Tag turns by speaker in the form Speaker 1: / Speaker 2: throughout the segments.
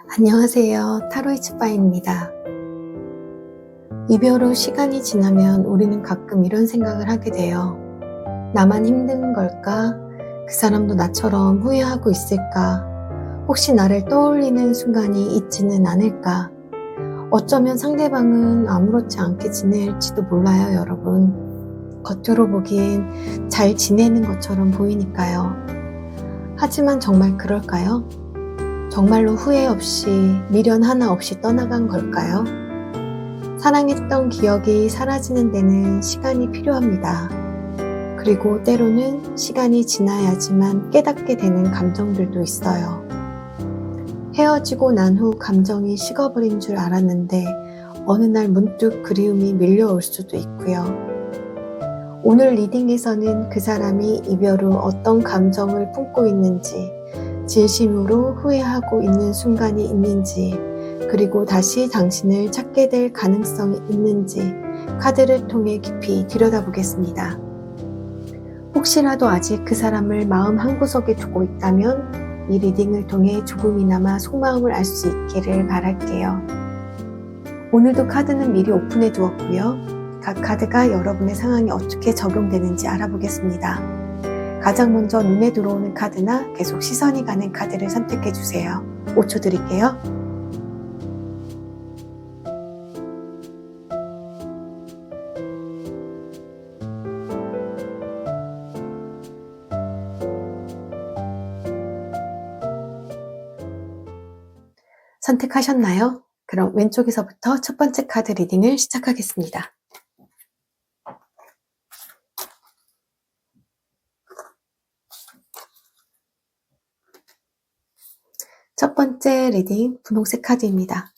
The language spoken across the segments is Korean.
Speaker 1: 안녕하세요. 타로의 츠바입니다. 이별 후 시간이 지나면 우리는 가끔 이런 생각을 하게 돼요. 나만 힘든 걸까? 그 사람도 나처럼 후회하고 있을까? 혹시 나를 떠올리는 순간이 있지는 않을까? 어쩌면 상대방은 아무렇지 않게 지낼지도 몰라요, 여러분. 겉으로 보기엔 잘 지내는 것처럼 보이니까요. 하지만 정말 그럴까요? 정말로 후회 없이, 미련 하나 없이 떠나간 걸까요? 사랑했던 기억이 사라지는 데는 시간이 필요합니다. 그리고 때로는 시간이 지나야지만 깨닫게 되는 감정들도 있어요. 헤어지고 난 후 감정이 식어버린 줄 알았는데 어느 날 문득 그리움이 밀려올 수도 있고요. 오늘 리딩에서는 그 사람이 이별 후 어떤 감정을 품고 있는지, 진심으로 후회하고 있는 순간이 있는지, 그리고 다시 당신을 찾게 될 가능성이 있는지 카드를 통해 깊이 들여다보겠습니다. 혹시라도 아직 그 사람을 마음 한구석에 두고 있다면 이 리딩을 통해 조금이나마 속마음을 알 수 있기를 바랄게요. 오늘도 카드는 미리 오픈해 두었고요. 각 카드가 여러분의 상황에 어떻게 적용되는지 알아보겠습니다. 가장 먼저 눈에 들어오는 카드나 계속 시선이 가는 카드를 선택해 주세요. 5초 드릴게요. 선택하셨나요? 그럼 왼쪽에서부터 첫 번째 카드 리딩을 시작하겠습니다. 첫 번째 리딩 분홍색 카드입니다.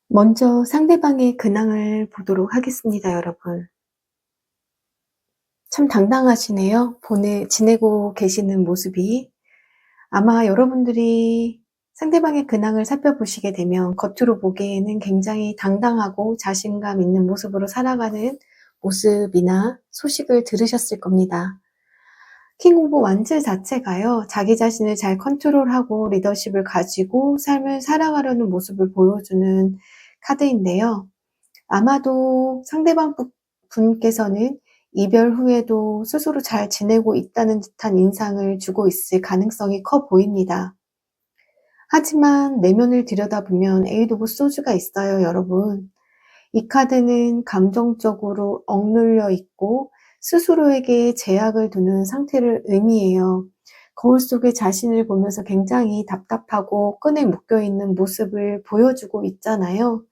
Speaker 1: 먼저 상대방의 근황을 보도록 하겠습니다, 여러분. 참 당당하시네요. 지내고 계시는 모습이. 아마 여러분들이 상대방의 근황을 살펴보시게 되면 겉으로 보기에는 굉장히 당당하고 자신감 있는 모습으로 살아가는 모습이나 소식을 들으셨을 겁니다. 킹 오브 완즈 자체가요, 자기 자신을 잘 컨트롤하고 리더십을 가지고 삶을 살아가려는 모습을 보여주는 카드인데요. 아마도 상대방 분께서는 이별 후에도 스스로 잘 지내고 있다는 듯한 인상을 주고 있을 가능성이 커 보입니다. 하지만 내면을 들여다보면 에이드 오브 소즈가 있어요, 여러분. 이 카드는 감정적으로 억눌려 있고 스스로에게 제약을 두는 상태를 의미해요. 거울 속에 자신을 보면서 굉장히 답답하고 끈에 묶여있는 모습을 보여주고 있잖아요.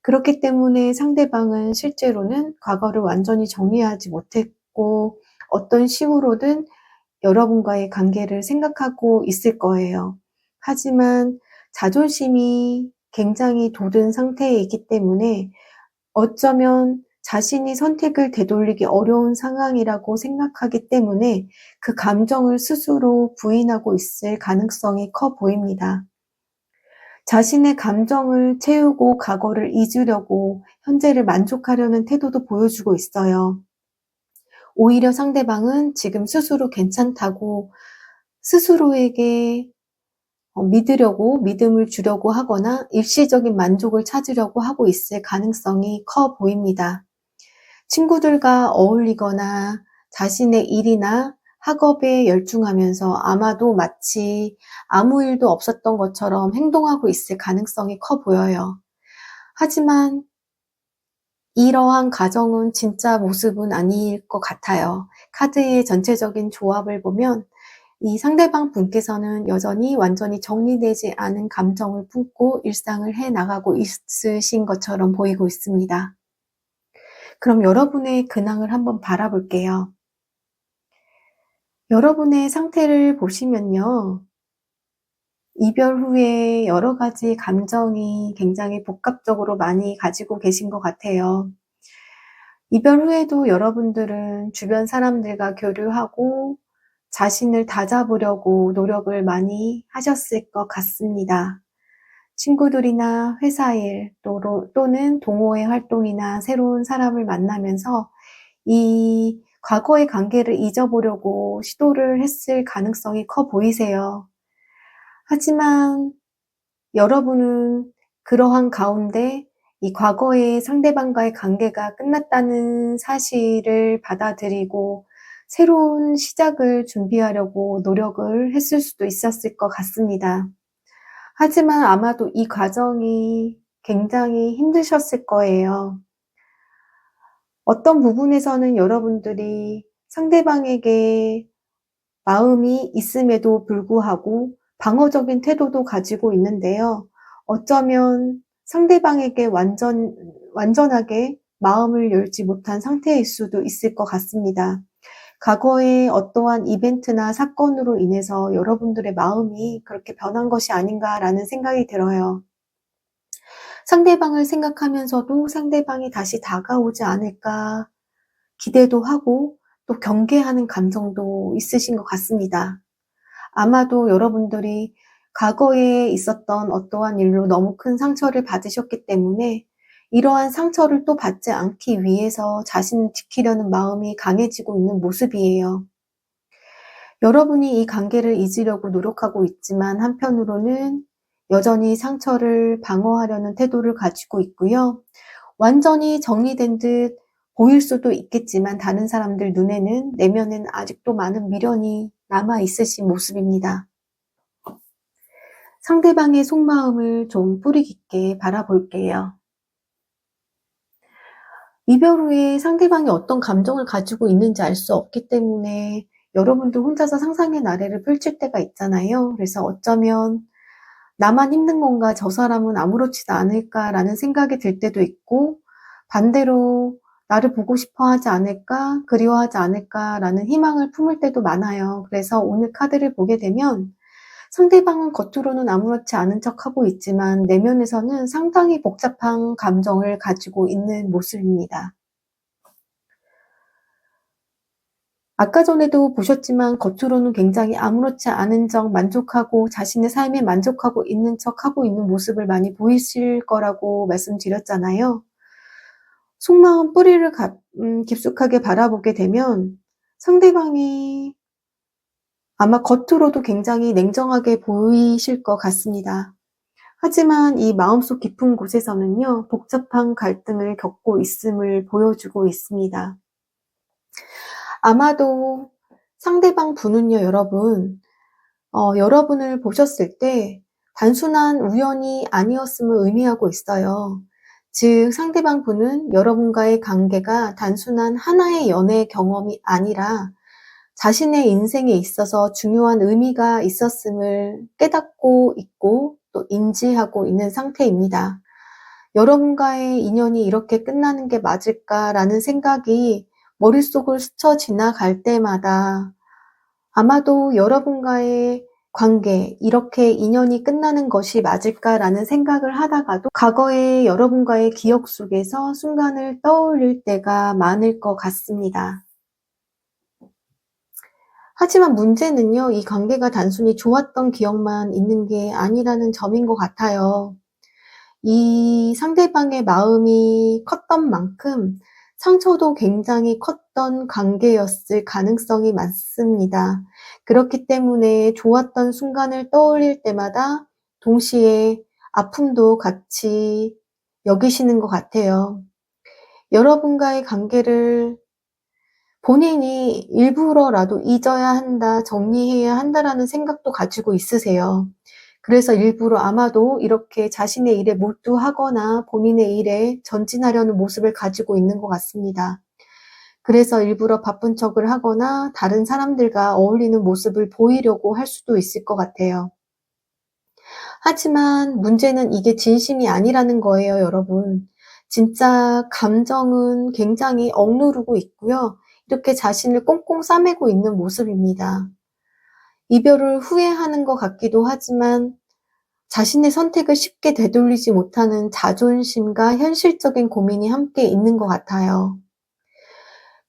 Speaker 1: 그렇기 때문에 상대방은 실제로는 과거를 완전히 정리하지 못했고 어떤 식으로든 여러분과의 관계를 생각하고 있을 거예요. 하지만 자존심이 굉장히 돋은 상태이기 때문에 어쩌면 자신이 선택을 되돌리기 어려운 상황이라고 생각하기 때문에 그 감정을 스스로 부인하고 있을 가능성이 커 보입니다. 자신의 감정을 채우고 과거를 잊으려고 현재를 만족하려는 태도도 보여주고 있어요. 오히려 상대방은 지금 스스로 괜찮다고 스스로에게 믿으려고, 믿음을 주려고 하거나 일시적인 만족을 찾으려고 하고 있을 가능성이 커 보입니다. 친구들과 어울리거나 자신의 일이나 학업에 열중하면서 아마도 마치 아무 일도 없었던 것처럼 행동하고 있을 가능성이 커 보여요. 하지만 이러한 가정은 진짜 모습은 아닐 것 같아요. 카드의 전체적인 조합을 보면 이 상대방 분께서는 여전히 완전히 정리되지 않은 감정을 품고 일상을 해 나가고 있으신 것처럼 보이고 있습니다. 그럼 여러분의 근황을 한번 바라볼게요. 여러분의 상태를 보시면요. 이별 후에 여러 가지 감정이 굉장히 복합적으로 많이 가지고 계신 것 같아요. 이별 후에도 여러분들은 주변 사람들과 교류하고 자신을 다잡으려고 노력을 많이 하셨을 것 같습니다. 친구들이나 회사 일 또는 동호회 활동이나 새로운 사람을 만나면서 이 과거의 관계를 잊어보려고 시도를 했을 가능성이 커 보이세요. 하지만 여러분은 그러한 가운데 이 과거의 상대방과의 관계가 끝났다는 사실을 받아들이고 새로운 시작을 준비하려고 노력을 했을 수도 있었을 것 같습니다. 하지만 아마도 이 과정이 굉장히 힘드셨을 거예요. 어떤 부분에서는 여러분들이 상대방에게 마음이 있음에도 불구하고 방어적인 태도도 가지고 있는데요. 어쩌면 상대방에게 완전하게 마음을 열지 못한 상태일 수도 있을 것 같습니다. 과거의 어떠한 이벤트나 사건으로 인해서 여러분들의 마음이 그렇게 변한 것이 아닌가라는 생각이 들어요. 상대방을 생각하면서도 상대방이 다시 다가오지 않을까 기대도 하고 또 경계하는 감정도 있으신 것 같습니다. 아마도 여러분들이 과거에 있었던 어떠한 일로 너무 큰 상처를 받으셨기 때문에 이러한 상처를 또 받지 않기 위해서 자신을 지키려는 마음이 강해지고 있는 모습이에요. 여러분이 이 관계를 잊으려고 노력하고 있지만 한편으로는 여전히 상처를 방어하려는 태도를 가지고 있고요. 완전히 정리된 듯 보일 수도 있겠지만 다른 사람들 눈에는 내면엔 아직도 많은 미련이 남아 있으신 모습입니다. 상대방의 속마음을 좀 뿌리 깊게 바라볼게요. 이별 후에 상대방이 어떤 감정을 가지고 있는지 알 수 없기 때문에 여러분도 혼자서 상상의 나래를 펼칠 때가 있잖아요. 그래서 어쩌면 나만 힘든 건가, 저 사람은 아무렇지도 않을까라는 생각이 들 때도 있고, 반대로 나를 보고 싶어 하지 않을까, 그리워하지 않을까라는 희망을 품을 때도 많아요. 그래서 오늘 카드를 보게 되면 상대방은 겉으로는 아무렇지 않은 척하고 있지만 내면에서는 상당히 복잡한 감정을 가지고 있는 모습입니다. 아까 전에도 보셨지만 겉으로는 굉장히 아무렇지 않은 척 만족하고 자신의 삶에 만족하고 있는 척하고 있는 모습을 많이 보이실 거라고 말씀드렸잖아요. 속마음 뿌리를 깊숙하게 바라보게 되면 상대방이 아마 겉으로도 굉장히 냉정하게 보이실 것 같습니다. 하지만 이 마음속 깊은 곳에서는요, 복잡한 갈등을 겪고 있음을 보여주고 있습니다. 아마도 상대방 분은요, 여러분을 보셨을 때 단순한 우연이 아니었음을 의미하고 있어요. 즉, 상대방 분은 여러분과의 관계가 단순한 하나의 연애 경험이 아니라 자신의 인생에 있어서 중요한 의미가 있었음을 깨닫고 있고 또 인지하고 있는 상태입니다. 여러분과의 인연이 이렇게 끝나는 게 맞을까라는 생각이 머릿속을 스쳐 지나갈 때마다 아마도 여러분과의 관계, 이렇게 인연이 끝나는 것이 맞을까라는 생각을 하다가도 과거의 여러분과의 기억 속에서 순간을 떠올릴 때가 많을 것 같습니다. 하지만 문제는요, 이 관계가 단순히 좋았던 기억만 있는 게 아니라는 점인 것 같아요. 이 상대방의 마음이 컸던 만큼 상처도 굉장히 컸던 관계였을 가능성이 많습니다. 그렇기 때문에 좋았던 순간을 떠올릴 때마다 동시에 아픔도 같이 여기시는 것 같아요. 여러분과의 관계를 본인이 일부러라도 잊어야 한다, 정리해야 한다라는 생각도 가지고 있으세요. 그래서 일부러 아마도 이렇게 자신의 일에 몰두하거나 본인의 일에 전진하려는 모습을 가지고 있는 것 같습니다. 그래서 일부러 바쁜 척을 하거나 다른 사람들과 어울리는 모습을 보이려고 할 수도 있을 것 같아요. 하지만 문제는 이게 진심이 아니라는 거예요, 여러분. 진짜 감정은 굉장히 억누르고 있고요. 이렇게 자신을 꽁꽁 싸매고 있는 모습입니다. 이별을 후회하는 것 같기도 하지만 자신의 선택을 쉽게 되돌리지 못하는 자존심과 현실적인 고민이 함께 있는 것 같아요.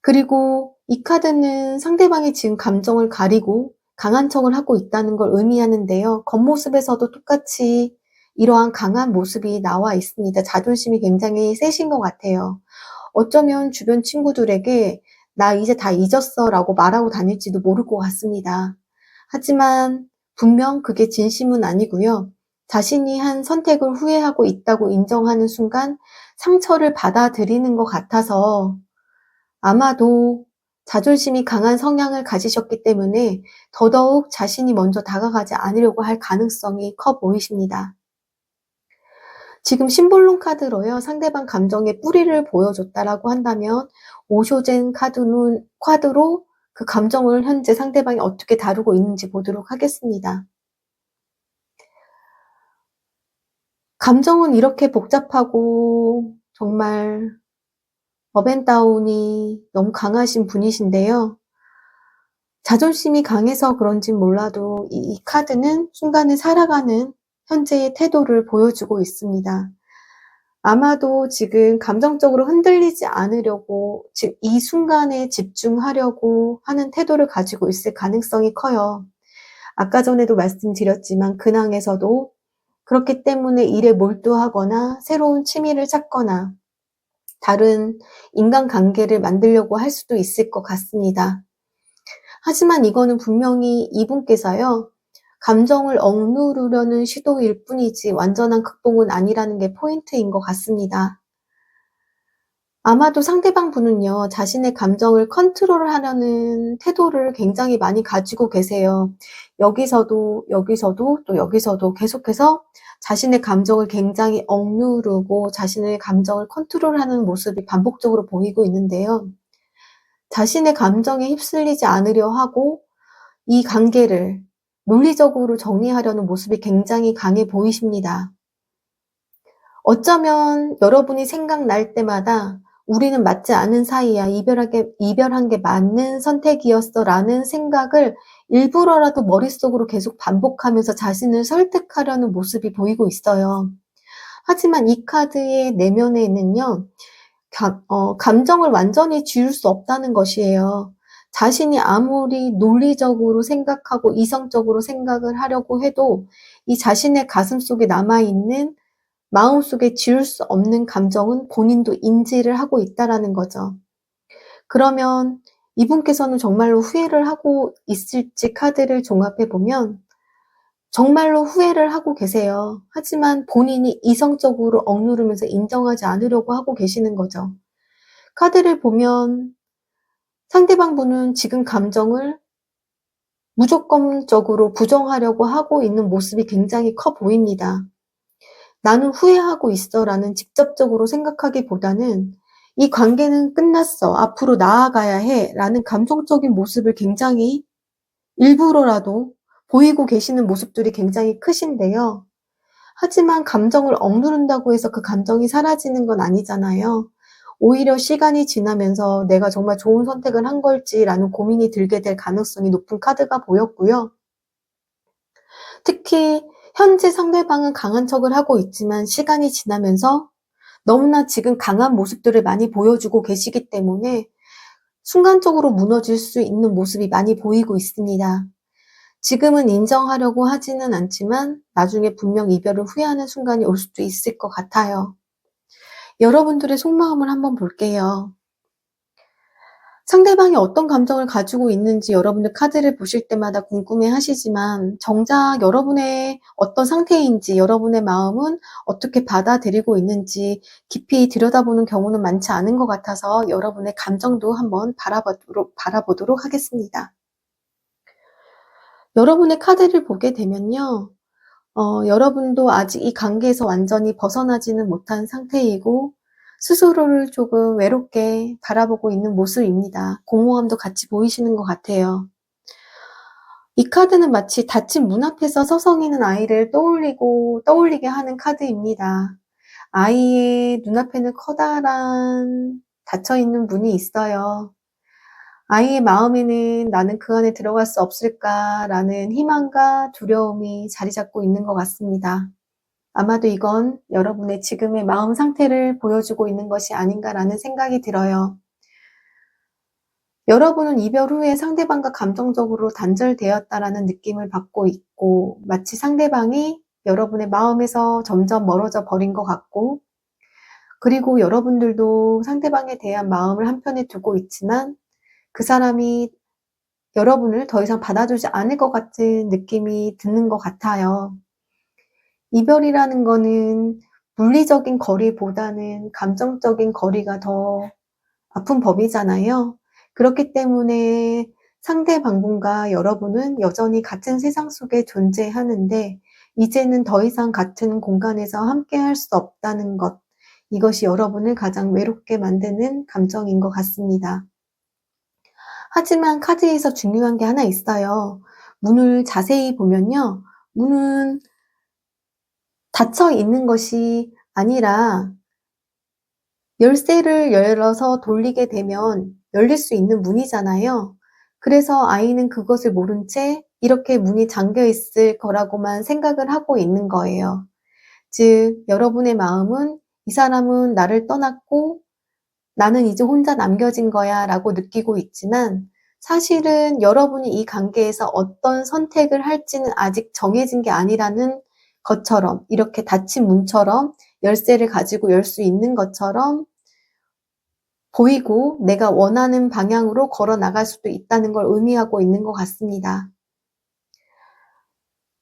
Speaker 1: 그리고 이 카드는 상대방이 지금 감정을 가리고 강한 척을 하고 있다는 걸 의미하는데요. 겉모습에서도 똑같이 이러한 강한 모습이 나와 있습니다. 자존심이 굉장히 세신 것 같아요. 어쩌면 주변 친구들에게 나 이제 다 잊었어 라고 말하고 다닐지도 모를 것 같습니다. 하지만 분명 그게 진심은 아니고요. 자신이 한 선택을 후회하고 있다고 인정하는 순간 상처를 받아들이는 것 같아서 아마도 자존심이 강한 성향을 가지셨기 때문에 더더욱 자신이 먼저 다가가지 않으려고 할 가능성이 커 보이십니다. 지금 심볼론 카드로요. 상대방 감정의 뿌리를 보여줬다라고 한다면 오쇼젠 카드로 그 감정을 현재 상대방이 어떻게 다루고 있는지 보도록 하겠습니다. 감정은 이렇게 복잡하고 정말 업앤다운이 너무 강하신 분이신데요. 자존심이 강해서 그런진 몰라도 이 카드는 순간을 살아가는 현재의 태도를 보여주고 있습니다. 아마도 지금 감정적으로 흔들리지 않으려고, 즉 이 순간에 집중하려고 하는 태도를 가지고 있을 가능성이 커요. 아까 전에도 말씀드렸지만 근황에서도 그렇기 때문에 일에 몰두하거나 새로운 취미를 찾거나 다른 인간관계를 만들려고 할 수도 있을 것 같습니다. 하지만 이거는 분명히 이분께서요. 감정을 억누르려는 시도일 뿐이지 완전한 극복은 아니라는 게 포인트인 것 같습니다. 아마도 상대방 분은요. 자신의 감정을 컨트롤하려는 태도를 굉장히 많이 가지고 계세요. 여기서도 또 여기서도 계속해서 자신의 감정을 굉장히 억누르고 자신의 감정을 컨트롤하는 모습이 반복적으로 보이고 있는데요. 자신의 감정에 휩쓸리지 않으려 하고 이 관계를 논리적으로 정리하려는 모습이 굉장히 강해 보이십니다. 어쩌면 여러분이 생각날 때마다 우리는 맞지 않은 사이야. 이별한 게 맞는 선택이었어. 라는 생각을 일부러라도 머릿속으로 계속 반복하면서 자신을 설득하려는 모습이 보이고 있어요. 하지만 이 카드의 내면에는요, 감정을 완전히 지울 수 없다는 것이에요. 자신이 아무리 논리적으로 생각하고 이성적으로 생각을 하려고 해도 이 자신의 가슴 속에 남아있는 마음속에 지울 수 없는 감정은 본인도 인지를 하고 있다라는 거죠. 그러면 이분께서는 정말로 후회를 하고 있을지 카드를 종합해보면 정말로 후회를 하고 계세요. 하지만 본인이 이성적으로 억누르면서 인정하지 않으려고 하고 계시는 거죠. 카드를 보면 상대방 분은 지금 감정을 무조건적으로 부정하려고 하고 있는 모습이 굉장히 커 보입니다. 나는 후회하고 있어 라는 직접적으로 생각하기보다는 이 관계는 끝났어. 앞으로 나아가야 해. 라는 감정적인 모습을 굉장히 일부러라도 보이고 계시는 모습들이 굉장히 크신데요. 하지만 감정을 억누른다고 해서 그 감정이 사라지는 건 아니잖아요. 오히려 시간이 지나면서 내가 정말 좋은 선택을 한 걸지라는 고민이 들게 될 가능성이 높은 카드가 보였고요. 특히 현재 상대방은 강한 척을 하고 있지만 시간이 지나면서 너무나 지금 강한 모습들을 많이 보여주고 계시기 때문에 순간적으로 무너질 수 있는 모습이 많이 보이고 있습니다. 지금은 인정하려고 하지는 않지만 나중에 분명 이별을 후회하는 순간이 올 수도 있을 것 같아요. 여러분들의 속마음을 한번 볼게요. 상대방이 어떤 감정을 가지고 있는지 여러분들 카드를 보실 때마다 궁금해 하시지만 정작 여러분의 어떤 상태인지 여러분의 마음은 어떻게 받아들이고 있는지 깊이 들여다보는 경우는 많지 않은 것 같아서 여러분의 감정도 한번 바라보도록 하겠습니다. 여러분의 카드를 보게 되면요. 여러분도 아직 이 관계에서 완전히 벗어나지는 못한 상태이고 스스로를 조금 외롭게 바라보고 있는 모습입니다. 공허함도 같이 보이시는 것 같아요. 이 카드는 마치 닫힌 문 앞에서 서성이는 아이를 떠올리게 하는 카드입니다. 아이의 눈앞에는 커다란 닫혀있는 문이 있어요. 아이의 마음에는 나는 그 안에 들어갈 수 없을까라는 희망과 두려움이 자리 잡고 있는 것 같습니다. 아마도 이건 여러분의 지금의 마음 상태를 보여주고 있는 것이 아닌가라는 생각이 들어요. 여러분은 이별 후에 상대방과 감정적으로 단절되었다라는 느낌을 받고 있고, 마치 상대방이 여러분의 마음에서 점점 멀어져 버린 것 같고, 그리고 여러분들도 상대방에 대한 마음을 한편에 두고 있지만, 그 사람이 여러분을 더 이상 받아주지 않을 것 같은 느낌이 드는 것 같아요. 이별이라는 거는 물리적인 거리보다는 감정적인 거리가 더 아픈 법이잖아요. 그렇기 때문에 상대방분과 여러분은 여전히 같은 세상 속에 존재하는데 이제는 더 이상 같은 공간에서 함께 할 수 없다는 것, 이것이 여러분을 가장 외롭게 만드는 감정인 것 같습니다. 하지만 카드에서 중요한 게 하나 있어요. 문을 자세히 보면요. 문은 닫혀 있는 것이 아니라 열쇠를 열어서 돌리게 되면 열릴 수 있는 문이잖아요. 그래서 아이는 그것을 모른 채 이렇게 문이 잠겨 있을 거라고만 생각을 하고 있는 거예요. 즉, 여러분의 마음은 이 사람은 나를 떠났고 나는 이제 혼자 남겨진 거야 라고 느끼고 있지만 사실은 여러분이 이 관계에서 어떤 선택을 할지는 아직 정해진 게 아니라는 것처럼, 이렇게 닫힌 문처럼 열쇠를 가지고 열 수 있는 것처럼 보이고 내가 원하는 방향으로 걸어 나갈 수도 있다는 걸 의미하고 있는 것 같습니다.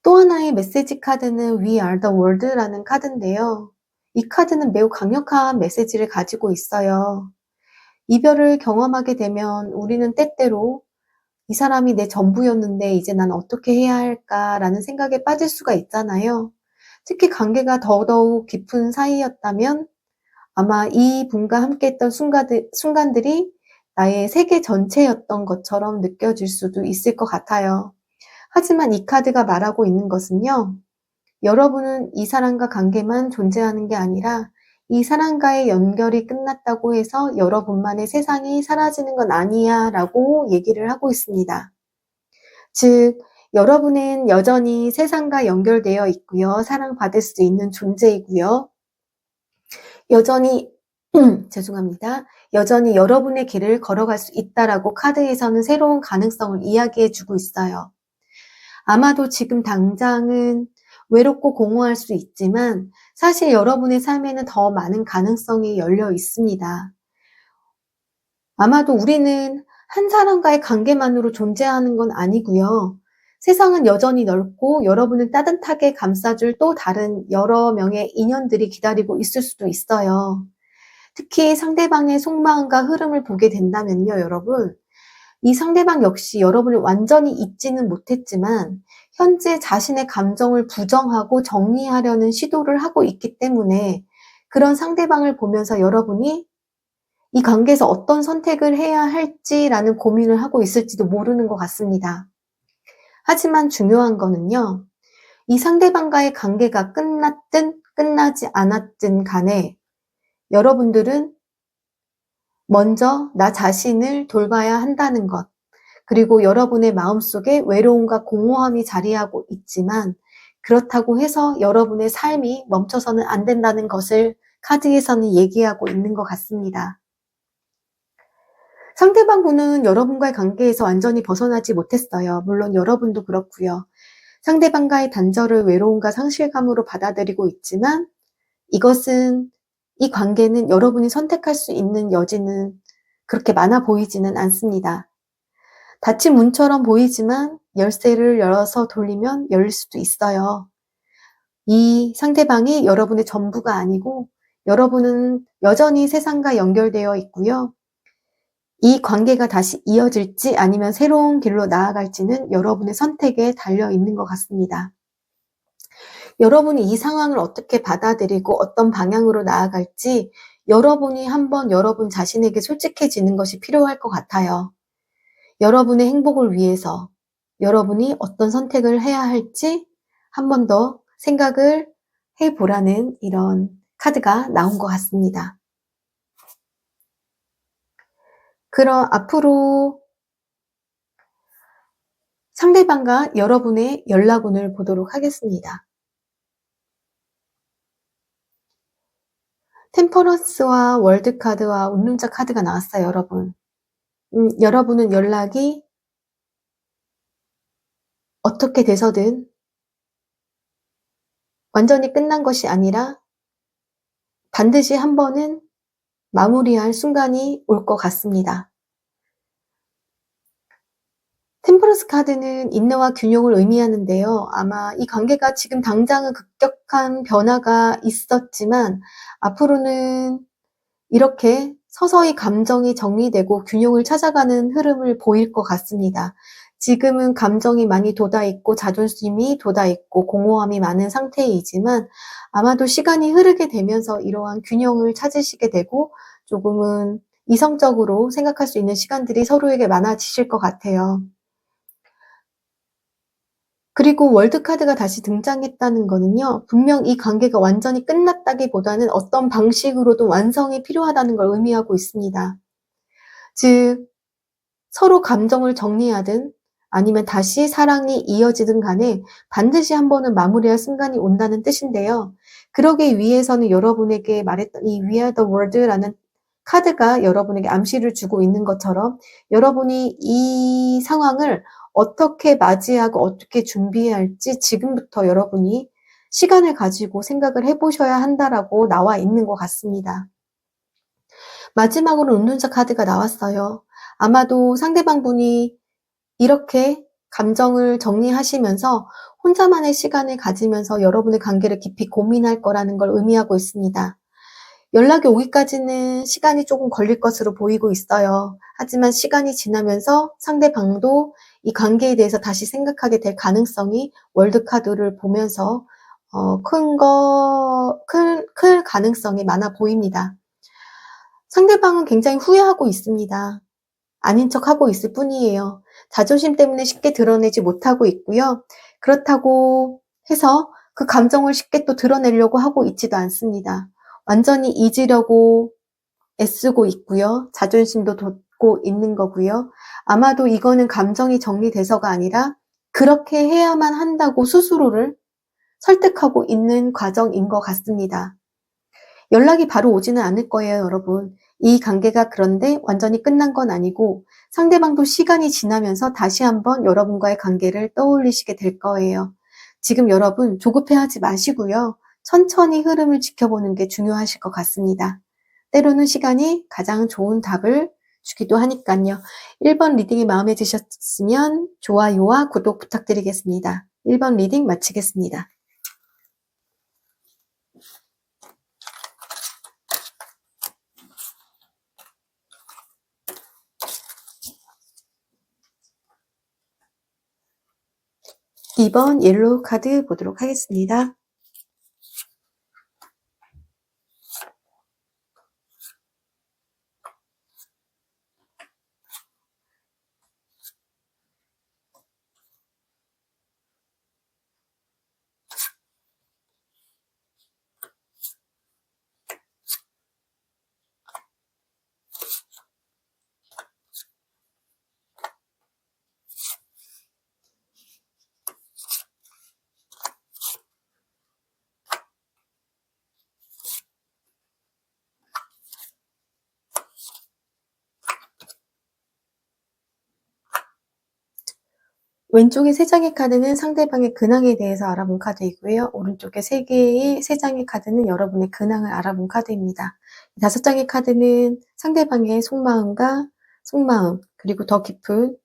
Speaker 1: 또 하나의 메시지 카드는 We are the world라는 카드인데요. 이 카드는 매우 강력한 메시지를 가지고 있어요. 이별을 경험하게 되면 우리는 때때로 이 사람이 내 전부였는데 이제 난 어떻게 해야 할까라는 생각에 빠질 수가 있잖아요. 특히 관계가 더더욱 깊은 사이였다면 아마 이 분과 함께했던 순간들이 나의 세계 전체였던 것처럼 느껴질 수도 있을 것 같아요. 하지만 이 카드가 말하고 있는 것은요. 여러분은 이 사람과 관계만 존재하는 게 아니라 이 사람과의 연결이 끝났다고 해서 여러분만의 세상이 사라지는 건 아니야 라고 얘기를 하고 있습니다. 즉, 여러분은 여전히 세상과 연결되어 있고요. 사랑받을 수 있는 존재이고요. 여전히 죄송합니다. 여전히 여러분의 길을 걸어갈 수 있다라고 카드에서는 새로운 가능성을 이야기해주고 있어요. 아마도 지금 당장은 외롭고 공허할 수 있지만 사실 여러분의 삶에는 더 많은 가능성이 열려 있습니다. 아마도 우리는 한 사람과의 관계만으로 존재하는 건 아니고요. 세상은 여전히 넓고 여러분을 따뜻하게 감싸줄 또 다른 여러 명의 인연들이 기다리고 있을 수도 있어요. 특히 상대방의 속마음과 흐름을 보게 된다면요, 여러분. 이 상대방 역시 여러분을 완전히 잊지는 못했지만 현재 자신의 감정을 부정하고 정리하려는 시도를 하고 있기 때문에 그런 상대방을 보면서 여러분이 이 관계에서 어떤 선택을 해야 할지라는 고민을 하고 있을지도 모르는 것 같습니다. 하지만 중요한 거는요. 이 상대방과의 관계가 끝났든 끝나지 않았든 간에 여러분들은 먼저 나 자신을 돌봐야 한다는 것, 그리고 여러분의 마음속에 외로움과 공허함이 자리하고 있지만 그렇다고 해서 여러분의 삶이 멈춰서는 안 된다는 것을 카드에서는 얘기하고 있는 것 같습니다. 상대방분은 여러분과의 관계에서 완전히 벗어나지 못했어요. 물론 여러분도 그렇고요. 상대방과의 단절을 외로움과 상실감으로 받아들이고 있지만 이 관계는 여러분이 선택할 수 있는 여지는 그렇게 많아 보이지는 않습니다. 닫힌 문처럼 보이지만 열쇠를 열어서 돌리면 열릴 수도 있어요. 이 상대방이 여러분의 전부가 아니고 여러분은 여전히 세상과 연결되어 있고요. 이 관계가 다시 이어질지 아니면 새로운 길로 나아갈지는 여러분의 선택에 달려 있는 것 같습니다. 여러분이 이 상황을 어떻게 받아들이고 어떤 방향으로 나아갈지 여러분이 한번 여러분 자신에게 솔직해지는 것이 필요할 것 같아요. 여러분의 행복을 위해서 여러분이 어떤 선택을 해야 할지 한 번 더 생각을 해보라는 이런 카드가 나온 것 같습니다. 그럼 앞으로 상대방과 여러분의 연락운을 보도록 하겠습니다. 템퍼런스와 월드카드와 운명자 카드가 나왔어요, 여러분. 여러분은 연락이 어떻게 돼서든 완전히 끝난 것이 아니라 반드시 한 번은 마무리할 순간이 올 것 같습니다. 템퍼런스 카드는 인내와 균형을 의미하는데요. 아마 이 관계가 지금 당장은 급격한 변화가 있었지만 앞으로는 이렇게 서서히 감정이 정리되고 균형을 찾아가는 흐름을 보일 것 같습니다. 지금은 감정이 많이 돋아있고 자존심이 돋아있고 공허함이 많은 상태이지만 아마도 시간이 흐르게 되면서 이러한 균형을 찾으시게 되고 조금은 이성적으로 생각할 수 있는 시간들이 서로에게 많아지실 것 같아요. 그리고 월드카드가 다시 등장했다는 거는요. 분명 이 관계가 완전히 끝났다기보다는 어떤 방식으로든 완성이 필요하다는 걸 의미하고 있습니다. 즉 서로 감정을 정리하든 아니면 다시 사랑이 이어지든 간에 반드시 한 번은 마무리할 순간이 온다는 뜻인데요. 그러기 위해서는 여러분에게 말했던 이 We are the world라는 카드가 여러분에게 암시를 주고 있는 것처럼 여러분이 이 상황을 어떻게 맞이하고 어떻게 준비해야 할지 지금부터 여러분이 시간을 가지고 생각을 해보셔야 한다라고 나와 있는 것 같습니다. 마지막으로 운둔자 카드가 나왔어요. 아마도 상대방 분이 이렇게 감정을 정리하시면서 혼자만의 시간을 가지면서 여러분의 관계를 깊이 고민할 거라는 걸 의미하고 있습니다. 연락이 오기까지는 시간이 조금 걸릴 것으로 보이고 있어요. 하지만 시간이 지나면서 상대방도 이 관계에 대해서 다시 생각하게 될 가능성이 월드카드를 보면서 클 가능성이 많아 보입니다. 상대방은 굉장히 후회하고 있습니다. 아닌 척하고 있을 뿐이에요. 자존심 때문에 쉽게 드러내지 못하고 있고요. 그렇다고 해서 그 감정을 쉽게 또 드러내려고 하고 있지도 않습니다. 완전히 잊으려고 애쓰고 있고요. 자존심도 돋고 있는 거고요. 아마도 이거는 감정이 정리돼서가 아니라 그렇게 해야만 한다고 스스로를 설득하고 있는 과정인 것 같습니다. 연락이 바로 오지는 않을 거예요, 여러분. 이 관계가 그런데 완전히 끝난 건 아니고 상대방도 시간이 지나면서 다시 한번 여러분과의 관계를 떠올리시게 될 거예요. 지금 여러분 조급해하지 마시고요. 천천히 흐름을 지켜보는 게 중요하실 것 같습니다. 때로는 시간이 가장 좋은 답을 주기도 하니까요. 1번 리딩이 마음에 드셨으면 좋아요와 구독 부탁드리겠습니다. 1번 리딩 마치겠습니다. 2번 옐로우 카드 보도록 하겠습니다. 왼쪽에 3장의 카드는 상대방의 근황에 대해서 알아본 카드이고요. 오른쪽에 3장의 카드는 여러분의 근황을 알아본 카드입니다. 5장의 카드는 상대방의 속마음과 속마음, 그리고 더 깊은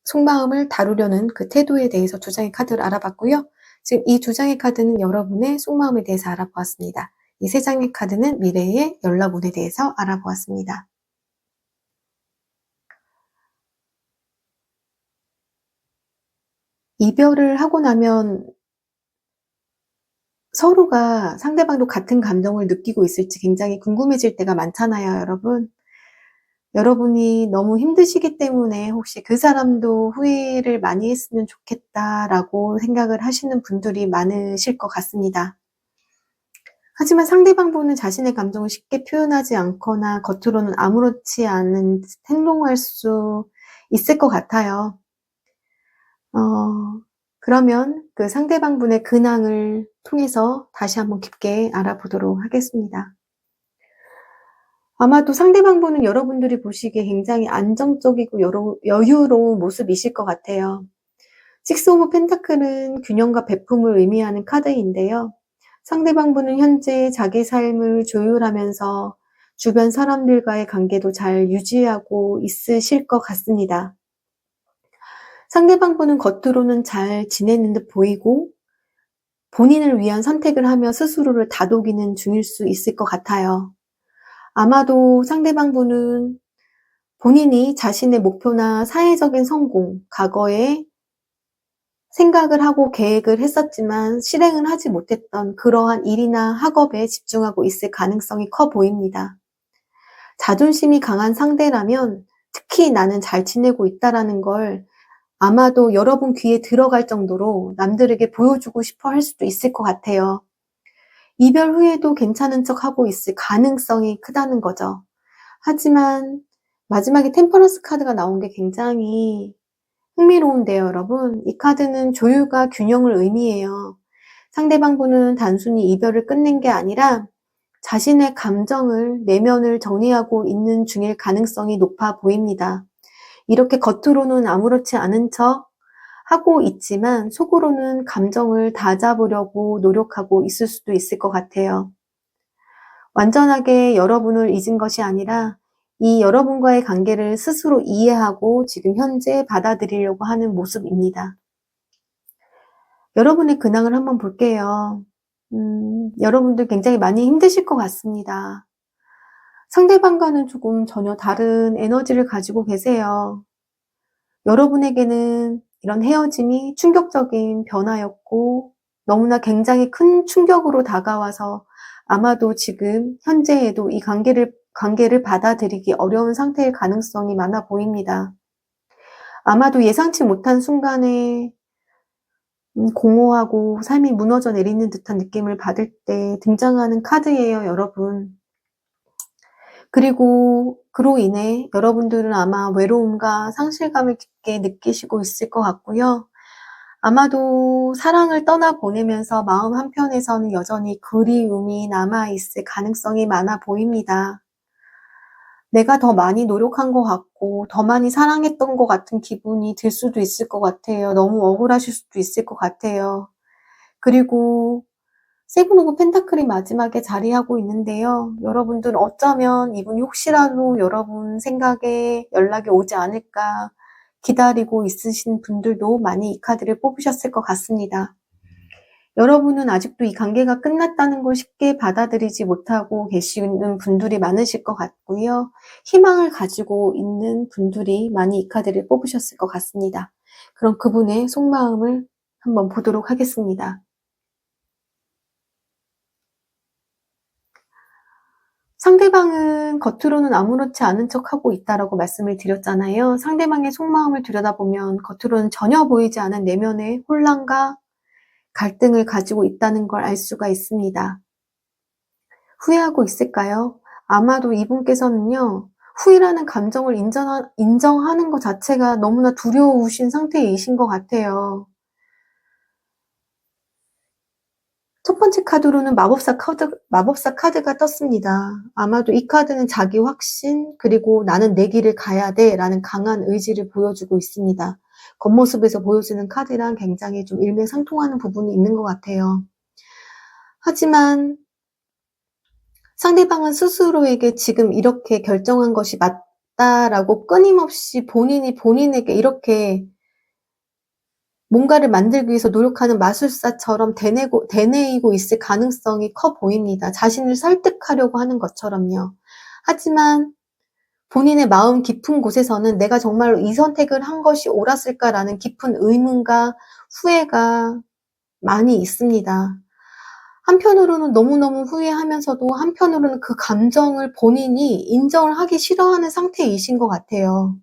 Speaker 1: 속마음을 다루려는 그 태도에 대해서 2장의 카드를 알아봤고요. 지금 이 2장의 카드는 여러분의 속마음에 대해서 알아보았습니다. 이 3장의 카드는 미래의 연락운에 대해서 알아보았습니다. 이별을 하고 나면 서로가 상대방도 같은 감정을 느끼고 있을지 굉장히 궁금해질 때가 많잖아요, 여러분. 여러분이 너무 힘드시기 때문에 혹시 그 사람도 후회를 많이 했으면 좋겠다라고 생각을 하시는 분들이 많으실 것 같습니다. 하지만 상대방분은 자신의 감정을 쉽게 표현하지 않거나 겉으로는 아무렇지 않은 행동할 수 있을 것 같아요. 그러면 그 상대방분의 근황을 통해서 다시 한번 깊게 알아보도록 하겠습니다. 아마도 상대방분은 여러분들이 보시기에 굉장히 안정적이고 여유로운 모습이실 것 같아요. 식스 오브 펜타클은 균형과 베품을 의미하는 카드인데요. 상대방분은 현재 자기 삶을 조율하면서 주변 사람들과의 관계도 잘 유지하고 있으실 것 같습니다. 상대방분은 겉으로는 잘 지내는 듯 보이고 본인을 위한 선택을 하며 스스로를 다독이는 중일 수 있을 것 같아요. 아마도 상대방분은 본인이 자신의 목표나 사회적인 성공, 과거에 생각을 하고 계획을 했었지만 실행을 하지 못했던 그러한 일이나 학업에 집중하고 있을 가능성이 커 보입니다. 자존심이 강한 상대라면 특히 나는 잘 지내고 있다라는 걸 아마도 여러분 귀에 들어갈 정도로 남들에게 보여주고 싶어 할 수도 있을 것 같아요. 이별 후에도 괜찮은 척 하고 있을 가능성이 크다는 거죠. 하지만 마지막에 템퍼런스 카드가 나온 게 굉장히 흥미로운데요, 여러분. 이 카드는 조율과 균형을 의미해요. 상대방분은 단순히 이별을 끝낸 게 아니라 자신의 감정을, 내면을 정리하고 있는 중일 가능성이 높아 보입니다. 이렇게 겉으로는 아무렇지 않은 척 하고 있지만 속으로는 감정을 다잡으려고 노력하고 있을 수도 있을 것 같아요. 완전하게 여러분을 잊은 것이 아니라 이 여러분과의 관계를 스스로 이해하고 지금 현재 받아들이려고 하는 모습입니다. 여러분의 근황을 한번 볼게요. 여러분들 굉장히 많이 힘드실 것 같습니다. 상대방과는 조금 전혀 다른 에너지를 가지고 계세요. 여러분에게는 이런 헤어짐이 충격적인 변화였고 너무나 굉장히 큰 충격으로 다가와서 아마도 지금 현재에도 이 관계를 받아들이기 어려운 상태일 가능성이 많아 보입니다. 아마도 예상치 못한 순간에 공허하고 삶이 무너져 내리는 듯한 느낌을 받을 때 등장하는 카드예요, 여러분. 그리고 그로 인해 여러분들은 아마 외로움과 상실감을 깊게 느끼시고 있을 것 같고요. 아마도 사랑을 떠나보내면서 마음 한편에서는 여전히 그리움이 남아있을 가능성이 많아 보입니다. 내가 더 많이 노력한 것 같고 더 많이 사랑했던 것 같은 기분이 들 수도 있을 것 같아요. 너무 억울하실 수도 있을 것 같아요. 그리고 세븐 오브 펜타클이 마지막에 자리하고 있는데요. 여러분들 어쩌면 이분이 혹시라도 여러분 생각에 연락이 오지 않을까 기다리고 있으신 분들도 많이 이 카드를 뽑으셨을 것 같습니다. 여러분은 아직도 이 관계가 끝났다는 걸 쉽게 받아들이지 못하고 계시는 분들이 많으실 것 같고요. 희망을 가지고 있는 분들이 많이 이 카드를 뽑으셨을 것 같습니다. 그럼 그분의 속마음을 한번 보도록 하겠습니다. 상대방은 겉으로는 아무렇지 않은 척하고 있다라고 말씀을 드렸잖아요. 상대방의 속마음을 들여다보면 겉으로는 전혀 보이지 않은 내면의 혼란과 갈등을 가지고 있다는 걸 알 수가 있습니다. 후회하고 있을까요? 아마도 이분께서는요, 후회라는 감정을 인정하는 것 자체가 너무나 두려우신 상태이신 것 같아요. 첫 번째 카드로는 마법사 카드가 떴습니다. 아마도 이 카드는 자기 확신, 그리고 나는 내 길을 가야 돼 라는 강한 의지를 보여주고 있습니다. 겉모습에서 보여주는 카드랑 굉장히 좀 일맥상통하는 부분이 있는 것 같아요. 하지만 상대방은 스스로에게 지금 이렇게 결정한 것이 맞다라고 끊임없이 본인이 본인에게 이렇게 뭔가를 만들기 위해서 노력하는 마술사처럼 되뇌이고 있을 가능성이 커 보입니다. 자신을 설득하려고 하는 것처럼요. 하지만 본인의 마음 깊은 곳에서는 내가 정말로 이 선택을 한 것이 옳았을까라는 깊은 의문과 후회가 많이 있습니다. 한편으로는 너무너무 후회하면서도 한편으로는 그 감정을 본인이 인정을 하기 싫어하는 상태이신 것 같아요.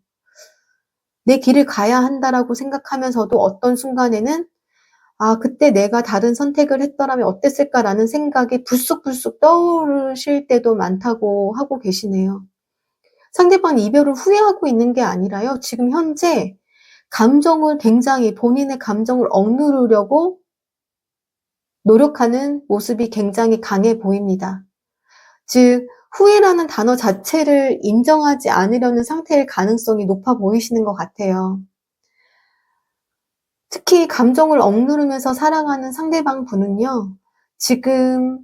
Speaker 1: 내 길을 가야 한다라고 생각하면서도 어떤 순간에는 그때 내가 다른 선택을 했더라면 어땠을까라는 생각이 불쑥불쑥 떠오르실 때도 많다고 하고 계시네요. 상대방이 이별을 후회하고 있는 게 아니라요. 지금 현재 감정을 굉장히 본인의 감정을 억누르려고 노력하는 모습이 굉장히 강해 보입니다. 즉, 후회라는 단어 자체를 인정하지 않으려는 상태일 가능성이 높아 보이시는 것 같아요. 특히 감정을 억누르면서 사랑하는 상대방 분은요, 지금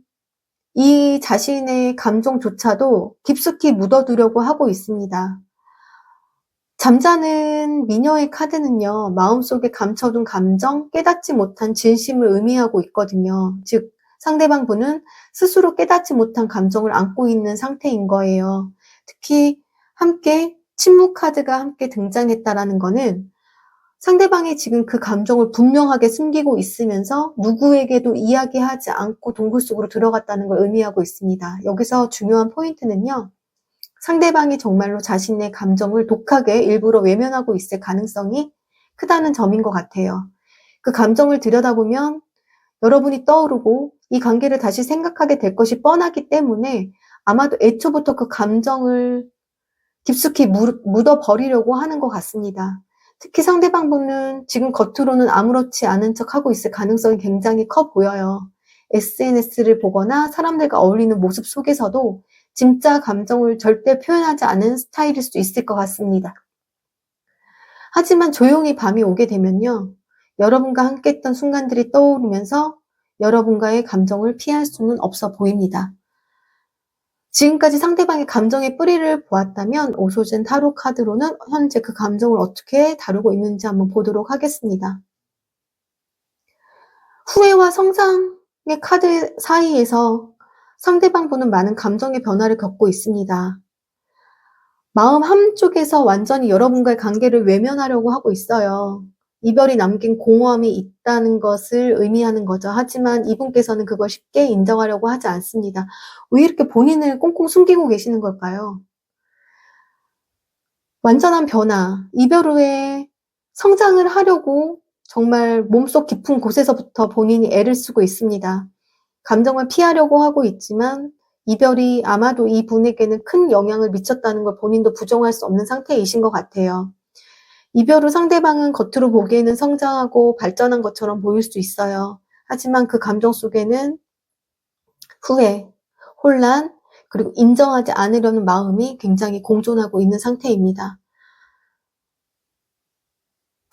Speaker 1: 이 자신의 감정조차도 깊숙이 묻어두려고 하고 있습니다. 잠자는 미녀의 카드는요, 마음속에 감춰둔 감정, 깨닫지 못한 진심을 의미하고 있거든요. 즉, 상대방 분은 스스로 깨닫지 못한 감정을 안고 있는 상태인 거예요. 특히 함께 침묵 카드가 함께 등장했다라는 거는 상대방이 지금 그 감정을 분명하게 숨기고 있으면서 누구에게도 이야기하지 않고 동굴 속으로 들어갔다는 걸 의미하고 있습니다. 여기서 중요한 포인트는요, 상대방이 정말로 자신의 감정을 독하게 일부러 외면하고 있을 가능성이 크다는 점인 것 같아요. 그 감정을 들여다보면 여러분이 떠오르고 이 관계를 다시 생각하게 될 것이 뻔하기 때문에 아마도 애초부터 그 감정을 깊숙이 묻어버리려고 하는 것 같습니다. 특히 상대방분은 지금 겉으로는 아무렇지 않은 척 하고 있을 가능성이 굉장히 커 보여요. SNS를 보거나 사람들과 어울리는 모습 속에서도 진짜 감정을 절대 표현하지 않은 스타일일 수 있을 것 같습니다. 하지만 조용히 밤이 오게 되면요, 여러분과 함께 했던 순간들이 떠오르면서 여러분과의 감정을 피할 수는 없어 보입니다. 지금까지 상대방의 감정의 뿌리를 보았다면 오소진 타로 카드로는 현재 그 감정을 어떻게 다루고 있는지 한번 보도록 하겠습니다. 후회와 성장의 카드 사이에서 상대방 분은 많은 감정의 변화를 겪고 있습니다. 마음 한쪽에서 완전히 여러분과의 관계를 외면하려고 하고 있어요. 이별이 남긴 공허함이 있다는 것을 의미하는 거죠. 하지만 이분께서는 그걸 쉽게 인정하려고 하지 않습니다. 왜 이렇게 본인을 꽁꽁 숨기고 계시는 걸까요? 완전한 변화, 이별 후에 성장을 하려고 정말 몸속 깊은 곳에서부터 본인이 애를 쓰고 있습니다. 감정을 피하려고 하고 있지만 이별이 아마도 이분에게는 큰 영향을 미쳤다는 걸 본인도 부정할 수 없는 상태이신 것 같아요. 이별 후 상대방은 겉으로 보기에는 성장하고 발전한 것처럼 보일 수 있어요. 하지만 그 감정 속에는 후회, 혼란, 그리고 인정하지 않으려는 마음이 굉장히 공존하고 있는 상태입니다.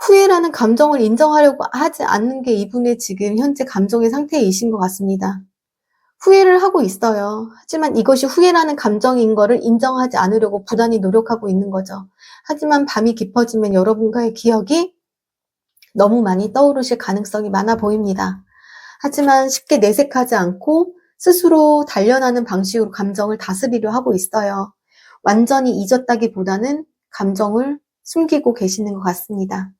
Speaker 1: 후회라는 감정을 인정하려고 하지 않는 게 이분의 지금 현재 감정의 상태이신 것 같습니다. 후회를 하고 있어요. 하지만 이것이 후회라는 감정인 거를 인정하지 않으려고 부단히 노력하고 있는 거죠. 하지만 밤이 깊어지면 여러분과의 기억이 너무 많이 떠오르실 가능성이 많아 보입니다. 하지만 쉽게 내색하지 않고 스스로 단련하는 방식으로 감정을 다스리려 하고 있어요. 완전히 잊었다기보다는 감정을 숨기고 계시는 것 같습니다.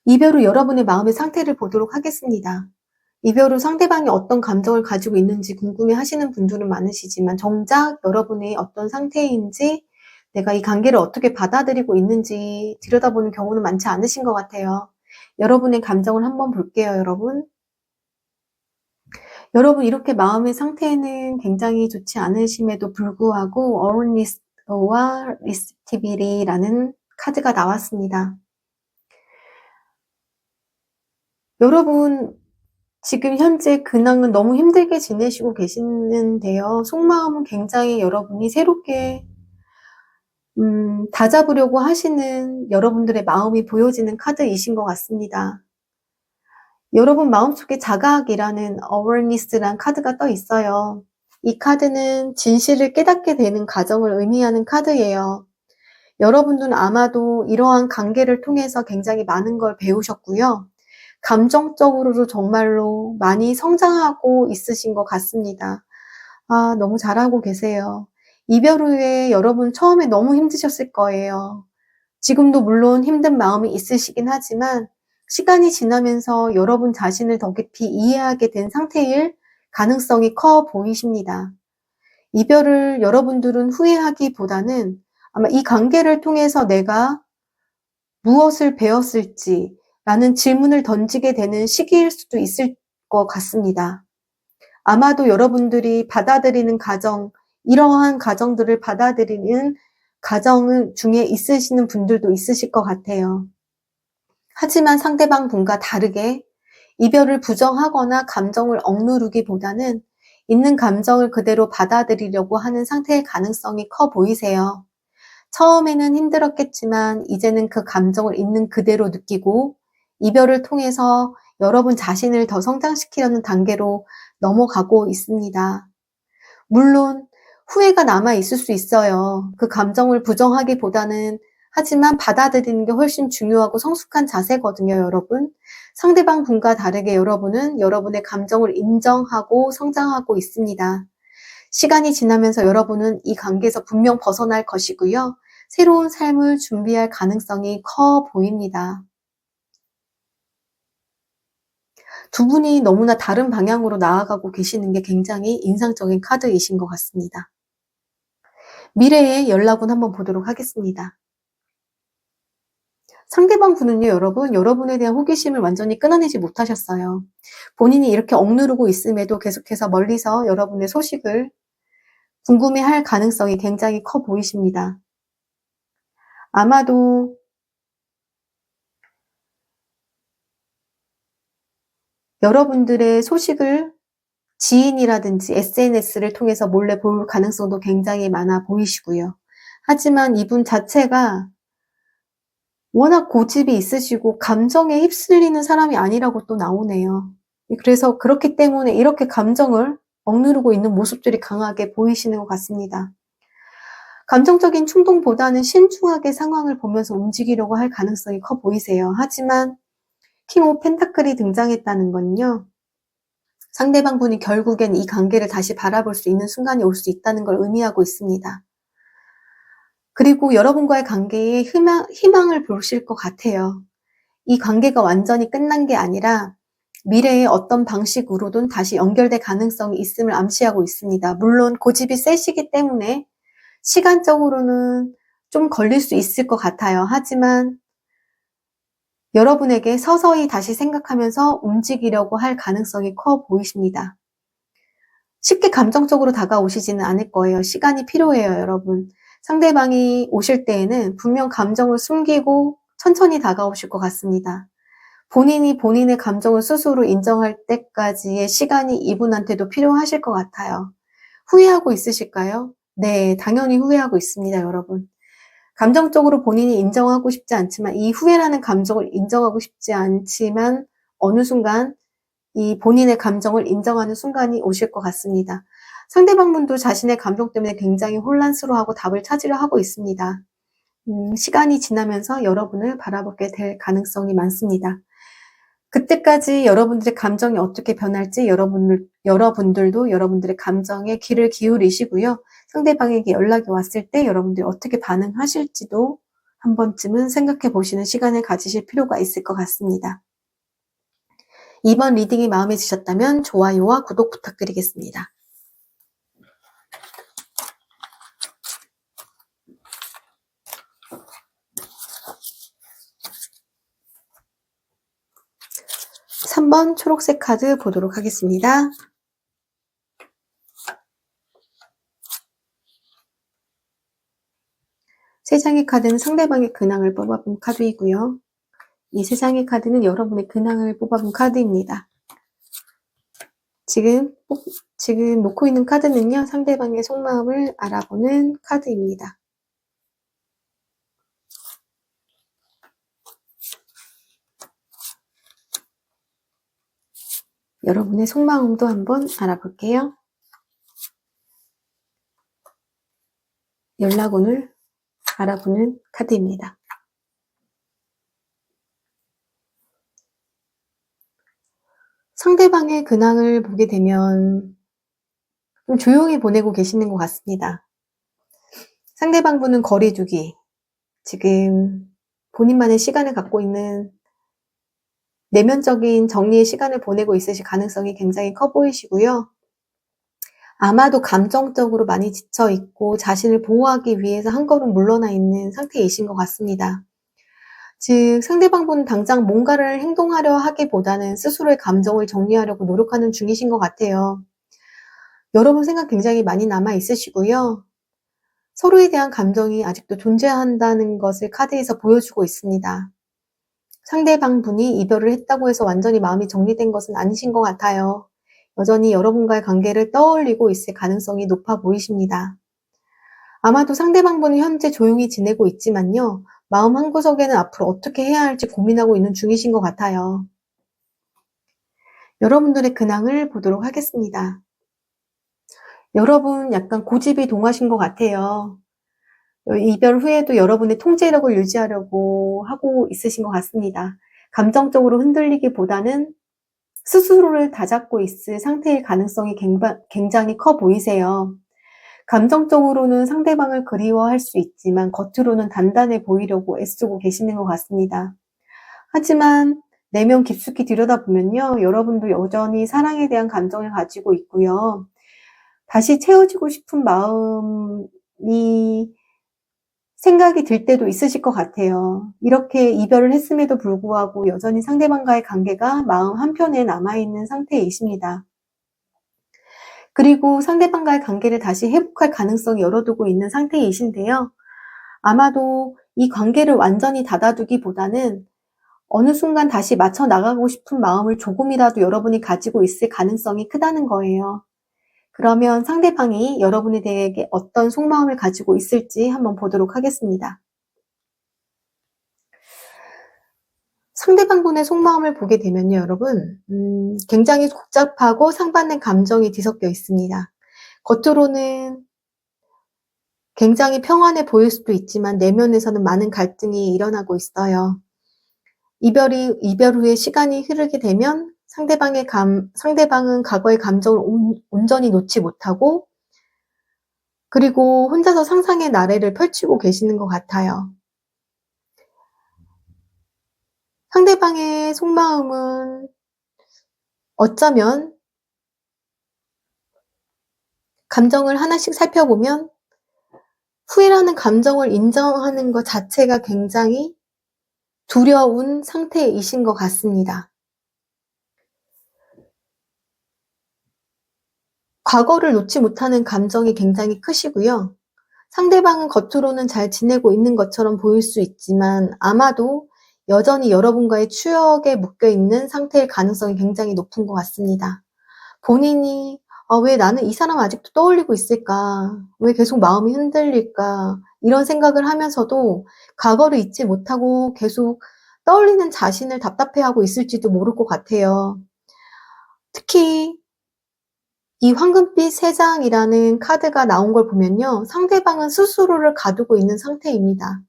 Speaker 1: 이별 후 여러분의 마음의 상태를 보도록 하겠습니다. 이별 후 상대방이 어떤 감정을 가지고 있는지 궁금해 하시는 분들은 많으시지만 정작 여러분의 어떤 상태인지 내가 이 관계를 어떻게 받아들이고 있는지 들여다보는 경우는 많지 않으신 것 같아요. 여러분의 감정을 한번 볼게요, 여러분. 여러분 이렇게 마음의 상태는 굉장히 좋지 않으심에도 불구하고 어른리스트와 리스티비리라는 카드가 나왔습니다. 여러분 지금 현재 근황은 너무 힘들게 지내시고 계시는데요. 속마음은 굉장히 여러분이 새롭게 다잡으려고 하시는 여러분들의 마음이 보여지는 카드이신 것 같습니다. 여러분 마음속에 자각이라는 awareness라는 카드가 떠 있어요. 이 카드는 진실을 깨닫게 되는 과정을 의미하는 카드예요. 여러분들은 아마도 이러한 관계를 통해서 굉장히 많은 걸 배우셨고요. 감정적으로도 정말로 많이 성장하고 있으신 것 같습니다. 너무 잘하고 계세요. 이별 후에 여러분 처음에 너무 힘드셨을 거예요. 지금도 물론 힘든 마음이 있으시긴 하지만 시간이 지나면서 여러분 자신을 더 깊이 이해하게 된 상태일 가능성이 커 보이십니다. 이별을 여러분들은 후회하기보다는 아마 이 관계를 통해서 내가 무엇을 배웠을지 라는 질문을 던지게 되는 시기일 수도 있을 것 같습니다. 아마도 여러분들이 받아들이는 가정, 이러한 가정들을 받아들이는 가정 중에 있으시는 분들도 있으실 것 같아요. 하지만 상대방 분과 다르게 이별을 부정하거나 감정을 억누르기보다는 있는 감정을 그대로 받아들이려고 하는 상태의 가능성이 커 보이세요. 처음에는 힘들었겠지만 이제는 그 감정을 있는 그대로 느끼고 이별을 통해서 여러분 자신을 더 성장시키려는 단계로 넘어가고 있습니다. 물론 후회가 남아 있을 수 있어요. 그 감정을 부정하기보다는 하지만 받아들이는 게 훨씬 중요하고 성숙한 자세거든요, 여러분. 상대방 분과 다르게 여러분은 여러분의 감정을 인정하고 성장하고 있습니다. 시간이 지나면서 여러분은 이 관계에서 분명 벗어날 것이고요. 새로운 삶을 준비할 가능성이 커 보입니다. 두 분이 너무나 다른 방향으로 나아가고 계시는 게 굉장히 인상적인 카드이신 것 같습니다. 미래의 연락운 한번 보도록 하겠습니다. 상대방 분은요, 여러분에 대한 호기심을 완전히 끊어내지 못하셨어요. 본인이 이렇게 억누르고 있음에도 계속해서 멀리서 여러분의 소식을 궁금해할 가능성이 굉장히 커 보이십니다. 아마도 여러분들의 소식을 지인이라든지 SNS를 통해서 몰래 볼 가능성도 굉장히 많아 보이시고요. 하지만 이분 자체가 워낙 고집이 있으시고 감정에 휩쓸리는 사람이 아니라고 또 나오네요. 그래서 그렇기 때문에 이렇게 감정을 억누르고 있는 모습들이 강하게 보이시는 것 같습니다. 감정적인 충동보다는 신중하게 상황을 보면서 움직이려고 할 가능성이 커 보이세요. 하지만 킹 오브 펜타클이 등장했다는 건요, 상대방 분이 결국엔 이 관계를 다시 바라볼 수 있는 순간이 올 수 있다는 걸 의미하고 있습니다. 그리고 여러분과의 관계에 희망을 보실 것 같아요. 이 관계가 완전히 끝난 게 아니라 미래의 어떤 방식으로든 다시 연결될 가능성이 있음을 암시하고 있습니다. 물론 고집이 세시기 때문에 시간적으로는 좀 걸릴 수 있을 것 같아요. 하지만 여러분에게 서서히 다시 생각하면서 움직이려고 할 가능성이 커 보이십니다. 쉽게 감정적으로 다가오시지는 않을 거예요. 시간이 필요해요, 여러분. 상대방이 오실 때에는 분명 감정을 숨기고 천천히 다가오실 것 같습니다. 본인이 본인의 감정을 스스로 인정할 때까지의 시간이 이분한테도 필요하실 것 같아요. 후회하고 있으실까요? 네, 당연히 후회하고 있습니다, 여러분. 감정적으로 본인이 인정하고 싶지 않지만 이 후회라는 감정을 인정하고 싶지 않지만 어느 순간 이 본인의 감정을 인정하는 순간이 오실 것 같습니다. 상대방 분도 자신의 감정 때문에 굉장히 혼란스러워하고 답을 찾으려 하고 있습니다. 시간이 지나면서 여러분을 바라보게 될 가능성이 많습니다. 그때까지 여러분들의 감정이 어떻게 변할지 여러분들도 여러분들의 감정에 귀를 기울이시고요. 상대방에게 연락이 왔을 때 여러분들이 어떻게 반응하실지도 한 번쯤은 생각해 보시는 시간을 가지실 필요가 있을 것 같습니다. 이번 리딩이 마음에 드셨다면 좋아요와 구독 부탁드리겠습니다. (3번) 초록색 카드 보도록 하겠습니다. 세 장의 카드는 상대방의 근황을 뽑아본 카드이고요. 이 세 장의 카드는 여러분의 근황을 뽑아본 카드입니다. 지금 놓고 있는 카드는요, 상대방의 속마음을 알아보는 카드입니다. 여러분의 속마음도 한번 알아볼게요. 연락운을 알아보는 카드입니다. 상대방의 근황을 보게 되면 좀 조용히 보내고 계시는 것 같습니다. 상대방 분은 거리두기, 지금 본인만의 시간을 갖고 있는 내면적인 정리의 시간을 보내고 있으실 가능성이 굉장히 커 보이시고요. 아마도 감정적으로 많이 지쳐 있고 자신을 보호하기 위해서 한 걸음 물러나 있는 상태이신 것 같습니다. 즉, 상대방분은 당장 뭔가를 행동하려 하기보다는 스스로의 감정을 정리하려고 노력하는 중이신 것 같아요. 여러분 생각 굉장히 많이 남아 있으시고요. 서로에 대한 감정이 아직도 존재한다는 것을 카드에서 보여주고 있습니다. 상대방 분이 이별을 했다고 해서 완전히 마음이 정리된 것은 아니신 것 같아요. 여전히 여러분과의 관계를 떠올리고 있을 가능성이 높아 보이십니다. 아마도 상대방 분은 현재 조용히 지내고 있지만요. 마음 한구석에는 앞으로 어떻게 해야 할지 고민하고 있는 중이신 것 같아요. 여러분들의 근황을 보도록 하겠습니다. 여러분 약간 고집이 동하신 것 같아요. 이별 후에도 여러분의 통제력을 유지하려고 하고 있으신 것 같습니다. 감정적으로 흔들리기보다는 스스로를 다잡고 있을 상태일 가능성이 굉장히 커 보이세요. 감정적으로는 상대방을 그리워할 수 있지만 겉으로는 단단해 보이려고 애쓰고 계시는 것 같습니다. 하지만 내면 깊숙이 들여다보면요. 여러분도 여전히 사랑에 대한 감정을 가지고 있고요. 다시 채워지고 싶은 마음이 생각이 들 때도 있으실 것 같아요. 이렇게 이별을 했음에도 불구하고 여전히 상대방과의 관계가 마음 한편에 남아있는 상태이십니다. 그리고 상대방과의 관계를 다시 회복할 가능성이 열어두고 있는 상태이신데요. 아마도 이 관계를 완전히 닫아두기보다는 어느 순간 다시 맞춰 나가고 싶은 마음을 조금이라도 여러분이 가지고 있을 가능성이 크다는 거예요. 그러면 상대방이 여러분에 대해 어떤 속마음을 가지고 있을지 한번 보도록 하겠습니다. 상대방분의 속마음을 보게 되면요, 여러분, 굉장히 복잡하고 상반된 감정이 뒤섞여 있습니다. 겉으로는 굉장히 평안해 보일 수도 있지만 내면에서는 많은 갈등이 일어나고 있어요. 이별 후에 시간이 흐르게 되면 상대방은 과거의 감정을 온전히 놓지 못하고 그리고 혼자서 상상의 나래를 펼치고 계시는 것 같아요. 상대방의 속마음은 어쩌면 감정을 하나씩 살펴보면 후회라는 감정을 인정하는 것 자체가 굉장히 두려운 상태이신 것 같습니다. 과거를 놓지 못하는 감정이 굉장히 크시고요. 상대방은 겉으로는 잘 지내고 있는 것처럼 보일 수 있지만 아마도 여전히 여러분과의 추억에 묶여있는 상태일 가능성이 굉장히 높은 것 같습니다. 본인이 왜 나는 이 사람 아직도 떠올리고 있을까? 왜 계속 마음이 흔들릴까? 이런 생각을 하면서도 과거를 잊지 못하고 계속 떠올리는 자신을 답답해하고 있을지도 모를 것 같아요. 특히 이 황금빛 3장이라는 카드가 나온 걸 보면요. 상대방은 스스로를 가두고 있는 상태입니다.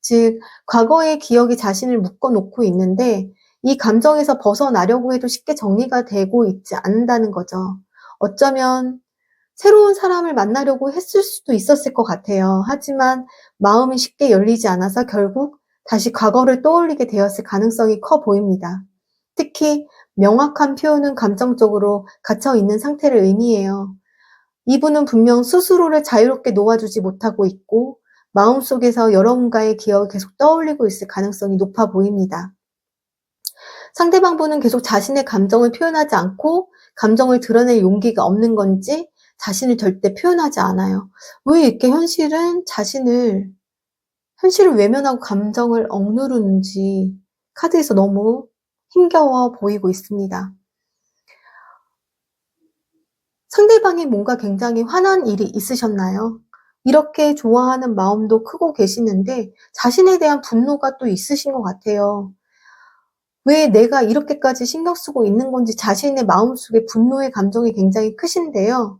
Speaker 1: 즉, 과거의 기억이 자신을 묶어놓고 있는데 이 감정에서 벗어나려고 해도 쉽게 정리가 되고 있지 않는다는 거죠. 어쩌면 새로운 사람을 만나려고 했을 수도 있었을 것 같아요. 하지만 마음이 쉽게 열리지 않아서 결국 다시 과거를 떠올리게 되었을 가능성이 커 보입니다. 특히 명확한 표현은 감정적으로 갇혀있는 상태를 의미해요. 이분은 분명 스스로를 자유롭게 놓아주지 못하고 있고 마음속에서 여러분과의 기억을 계속 떠올리고 있을 가능성이 높아 보입니다. 상대방 분은 계속 자신의 감정을 표현하지 않고 감정을 드러낼 용기가 없는 건지 자신을 절대 표현하지 않아요. 왜 이렇게 현실을 외면하고 감정을 억누르는지 카드에서 너무 힘겨워 보이고 있습니다. 상대방이 뭔가 굉장히 화난 일이 있으셨나요? 이렇게 좋아하는 마음도 크고 계시는데 자신에 대한 분노가 또 있으신 것 같아요. 왜 내가 이렇게까지 신경 쓰고 있는 건지 자신의 마음속에 분노의 감정이 굉장히 크신데요.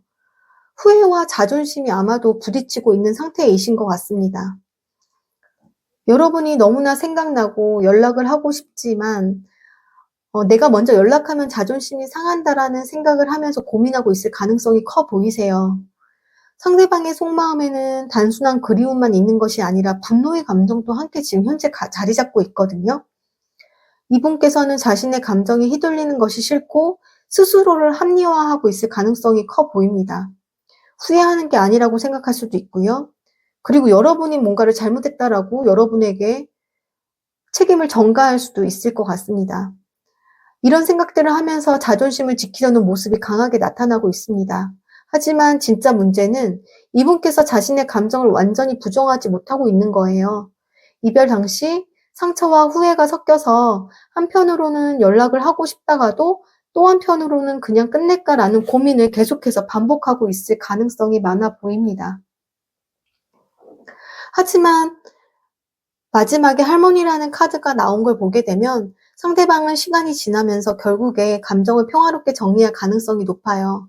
Speaker 1: 후회와 자존심이 아마도 부딪히고 있는 상태이신 것 같습니다. 여러분이 너무나 생각나고 연락을 하고 싶지만 내가 먼저 연락하면 자존심이 상한다라는 생각을 하면서 고민하고 있을 가능성이 커 보이세요. 상대방의 속마음에는 단순한 그리움만 있는 것이 아니라 분노의 감정도 함께 지금 현재 자리 잡고 있거든요. 이분께서는 자신의 감정에 휘둘리는 것이 싫고 스스로를 합리화하고 있을 가능성이 커 보입니다. 후회하는 게 아니라고 생각할 수도 있고요. 그리고 여러분이 뭔가를 잘못했다라고 여러분에게 책임을 전가할 수도 있을 것 같습니다. 이런 생각들을 하면서 자존심을 지키려는 모습이 강하게 나타나고 있습니다. 하지만 진짜 문제는 이분께서 자신의 감정을 완전히 부정하지 못하고 있는 거예요. 이별 당시 상처와 후회가 섞여서 한편으로는 연락을 하고 싶다가도 또 한편으로는 그냥 끝낼까라는 고민을 계속해서 반복하고 있을 가능성이 많아 보입니다. 하지만 마지막에 할머니라는 카드가 나온 걸 보게 되면 상대방은 시간이 지나면서 결국에 감정을 평화롭게 정리할 가능성이 높아요.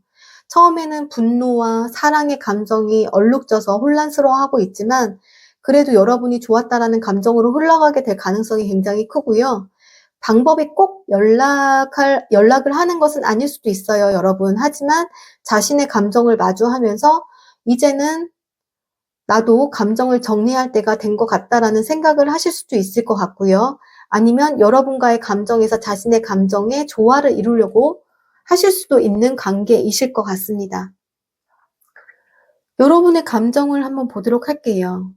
Speaker 1: 처음에는 분노와 사랑의 감정이 얼룩져서 혼란스러워하고 있지만 그래도 여러분이 좋았다라는 감정으로 흘러가게 될 가능성이 굉장히 크고요. 방법이 꼭 연락을 하는 것은 아닐 수도 있어요, 여러분. 하지만 자신의 감정을 마주하면서 이제는 나도 감정을 정리할 때가 된 것 같다라는 생각을 하실 수도 있을 것 같고요. 아니면 여러분과의 감정에서 자신의 감정에 조화를 이루려고 하실 수도 있는 관계이실 것 같습니다. 여러분의 감정을 한번 보도록 할게요.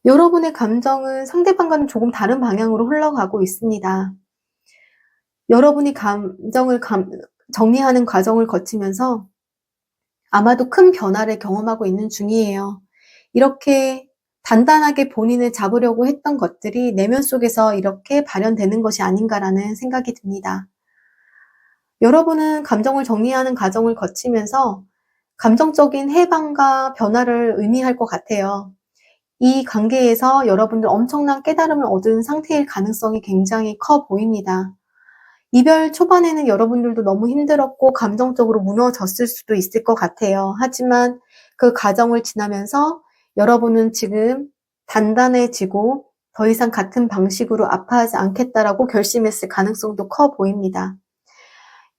Speaker 1: 여러분의 감정은 상대방과는 조금 다른 방향으로 흘러가고 있습니다. 여러분이 감정을 정리하는 과정을 거치면서 아마도 큰 변화를 경험하고 있는 중이에요. 이렇게 단단하게 본인을 잡으려고 했던 것들이 내면 속에서 이렇게 발현되는 것이 아닌가라는 생각이 듭니다. 여러분은 감정을 정리하는 과정을 거치면서 감정적인 해방과 변화를 의미할 것 같아요. 이 관계에서 여러분들 엄청난 깨달음을 얻은 상태일 가능성이 굉장히 커 보입니다. 이별 초반에는 여러분들도 너무 힘들었고 감정적으로 무너졌을 수도 있을 것 같아요. 하지만 그 과정을 지나면서 여러분은 지금 단단해지고 더 이상 같은 방식으로 아파하지 않겠다라고 결심했을 가능성도 커 보입니다.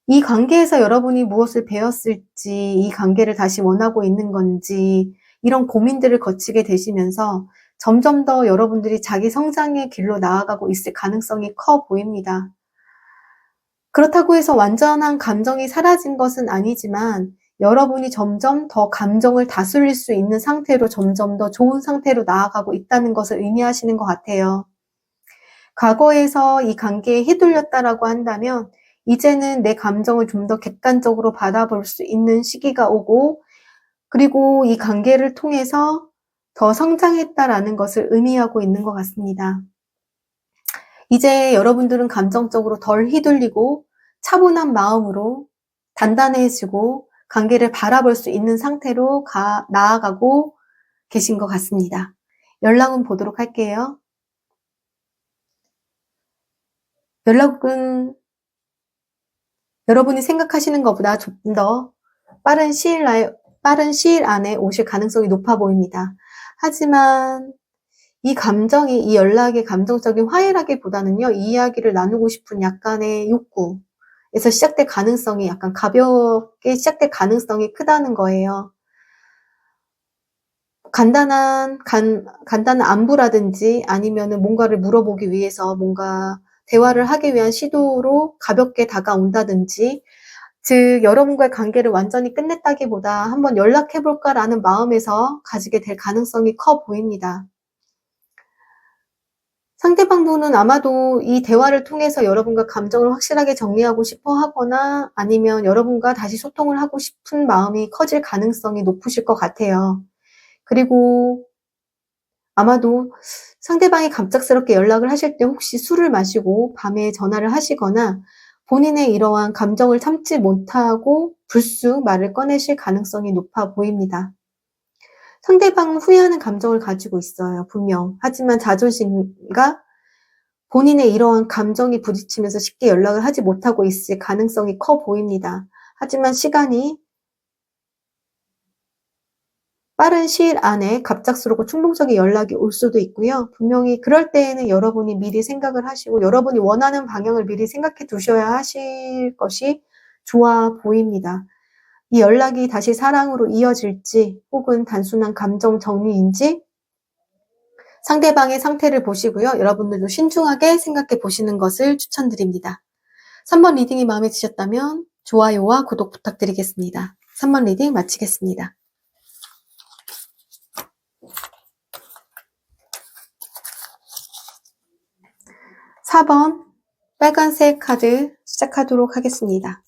Speaker 1: 이 관계에서 여러분이 무엇을 배웠을지, 이 관계를 다시 원하고 있는 건지 이런 고민들을 거치게 되시면서 점점 더 여러분들이 자기 성장의 길로 나아가고 있을 가능성이 커 보입니다. 그렇다고 해서 완전한 감정이 사라진 것은 아니지만 여러분이 점점 더 감정을 다스릴 수 있는 상태로 점점 더 좋은 상태로 나아가고 있다는 것을 의미하시는 것 같아요. 과거에서 이 관계에 휘둘렸다라고 한다면 이제는 내 감정을 좀 더 객관적으로 바라볼 수 있는 시기가 오고 그리고 이 관계를 통해서 더 성장했다라는 것을 의미하고 있는 것 같습니다. 이제 여러분들은 감정적으로 덜 휘둘리고 차분한 마음으로 단단해지고 관계를 바라볼 수 있는 상태로 나아가고 계신 것 같습니다. 연락은 보도록 할게요. 연락은 여러분이 생각하시는 것보다 좀 더 빠른 시일 안에 오실 가능성이 높아 보입니다. 하지만 이 연락의 감정적인 화해라기보다는요, 이 이야기를 나누고 싶은 약간의 욕구에서 시작될 가능성이 약간 가볍게 시작될 가능성이 크다는 거예요. 간단한 안부라든지 아니면은 뭔가를 물어보기 위해서 뭔가 대화를 하기 위한 시도로 가볍게 다가온다든지, 즉, 여러분과의 관계를 완전히 끝냈다기보다 한번 연락해볼까라는 마음에서 가지게 될 가능성이 커 보입니다. 상대방 분은 아마도 이 대화를 통해서 여러분과 감정을 확실하게 정리하고 싶어 하거나 아니면 여러분과 다시 소통을 하고 싶은 마음이 커질 가능성이 높으실 것 같아요. 그리고 아마도 상대방이 갑작스럽게 연락을 하실 때 혹시 술을 마시고 밤에 전화를 하시거나 본인의 이러한 감정을 참지 못하고 불쑥 말을 꺼내실 가능성이 높아 보입니다. 상대방은 후회하는 감정을 가지고 있어요, 분명. 하지만 자존심과 본인의 이러한 감정이 부딪히면서 쉽게 연락을 하지 못하고 있을 가능성이 커 보입니다. 하지만 시간이 빠른 시일 안에 갑작스럽고 충동적인 연락이 올 수도 있고요. 분명히 그럴 때에는 여러분이 미리 생각을 하시고 여러분이 원하는 방향을 미리 생각해 두셔야 하실 것이 좋아 보입니다. 이 연락이 다시 사랑으로 이어질지 혹은 단순한 감정 정리인지 상대방의 상태를 보시고요. 여러분들도 신중하게 생각해 보시는 것을 추천드립니다. 3번 리딩이 마음에 드셨다면 좋아요와 구독 부탁드리겠습니다. 3번 리딩 마치겠습니다. 4번 빨간색 카드 시작하도록 하겠습니다.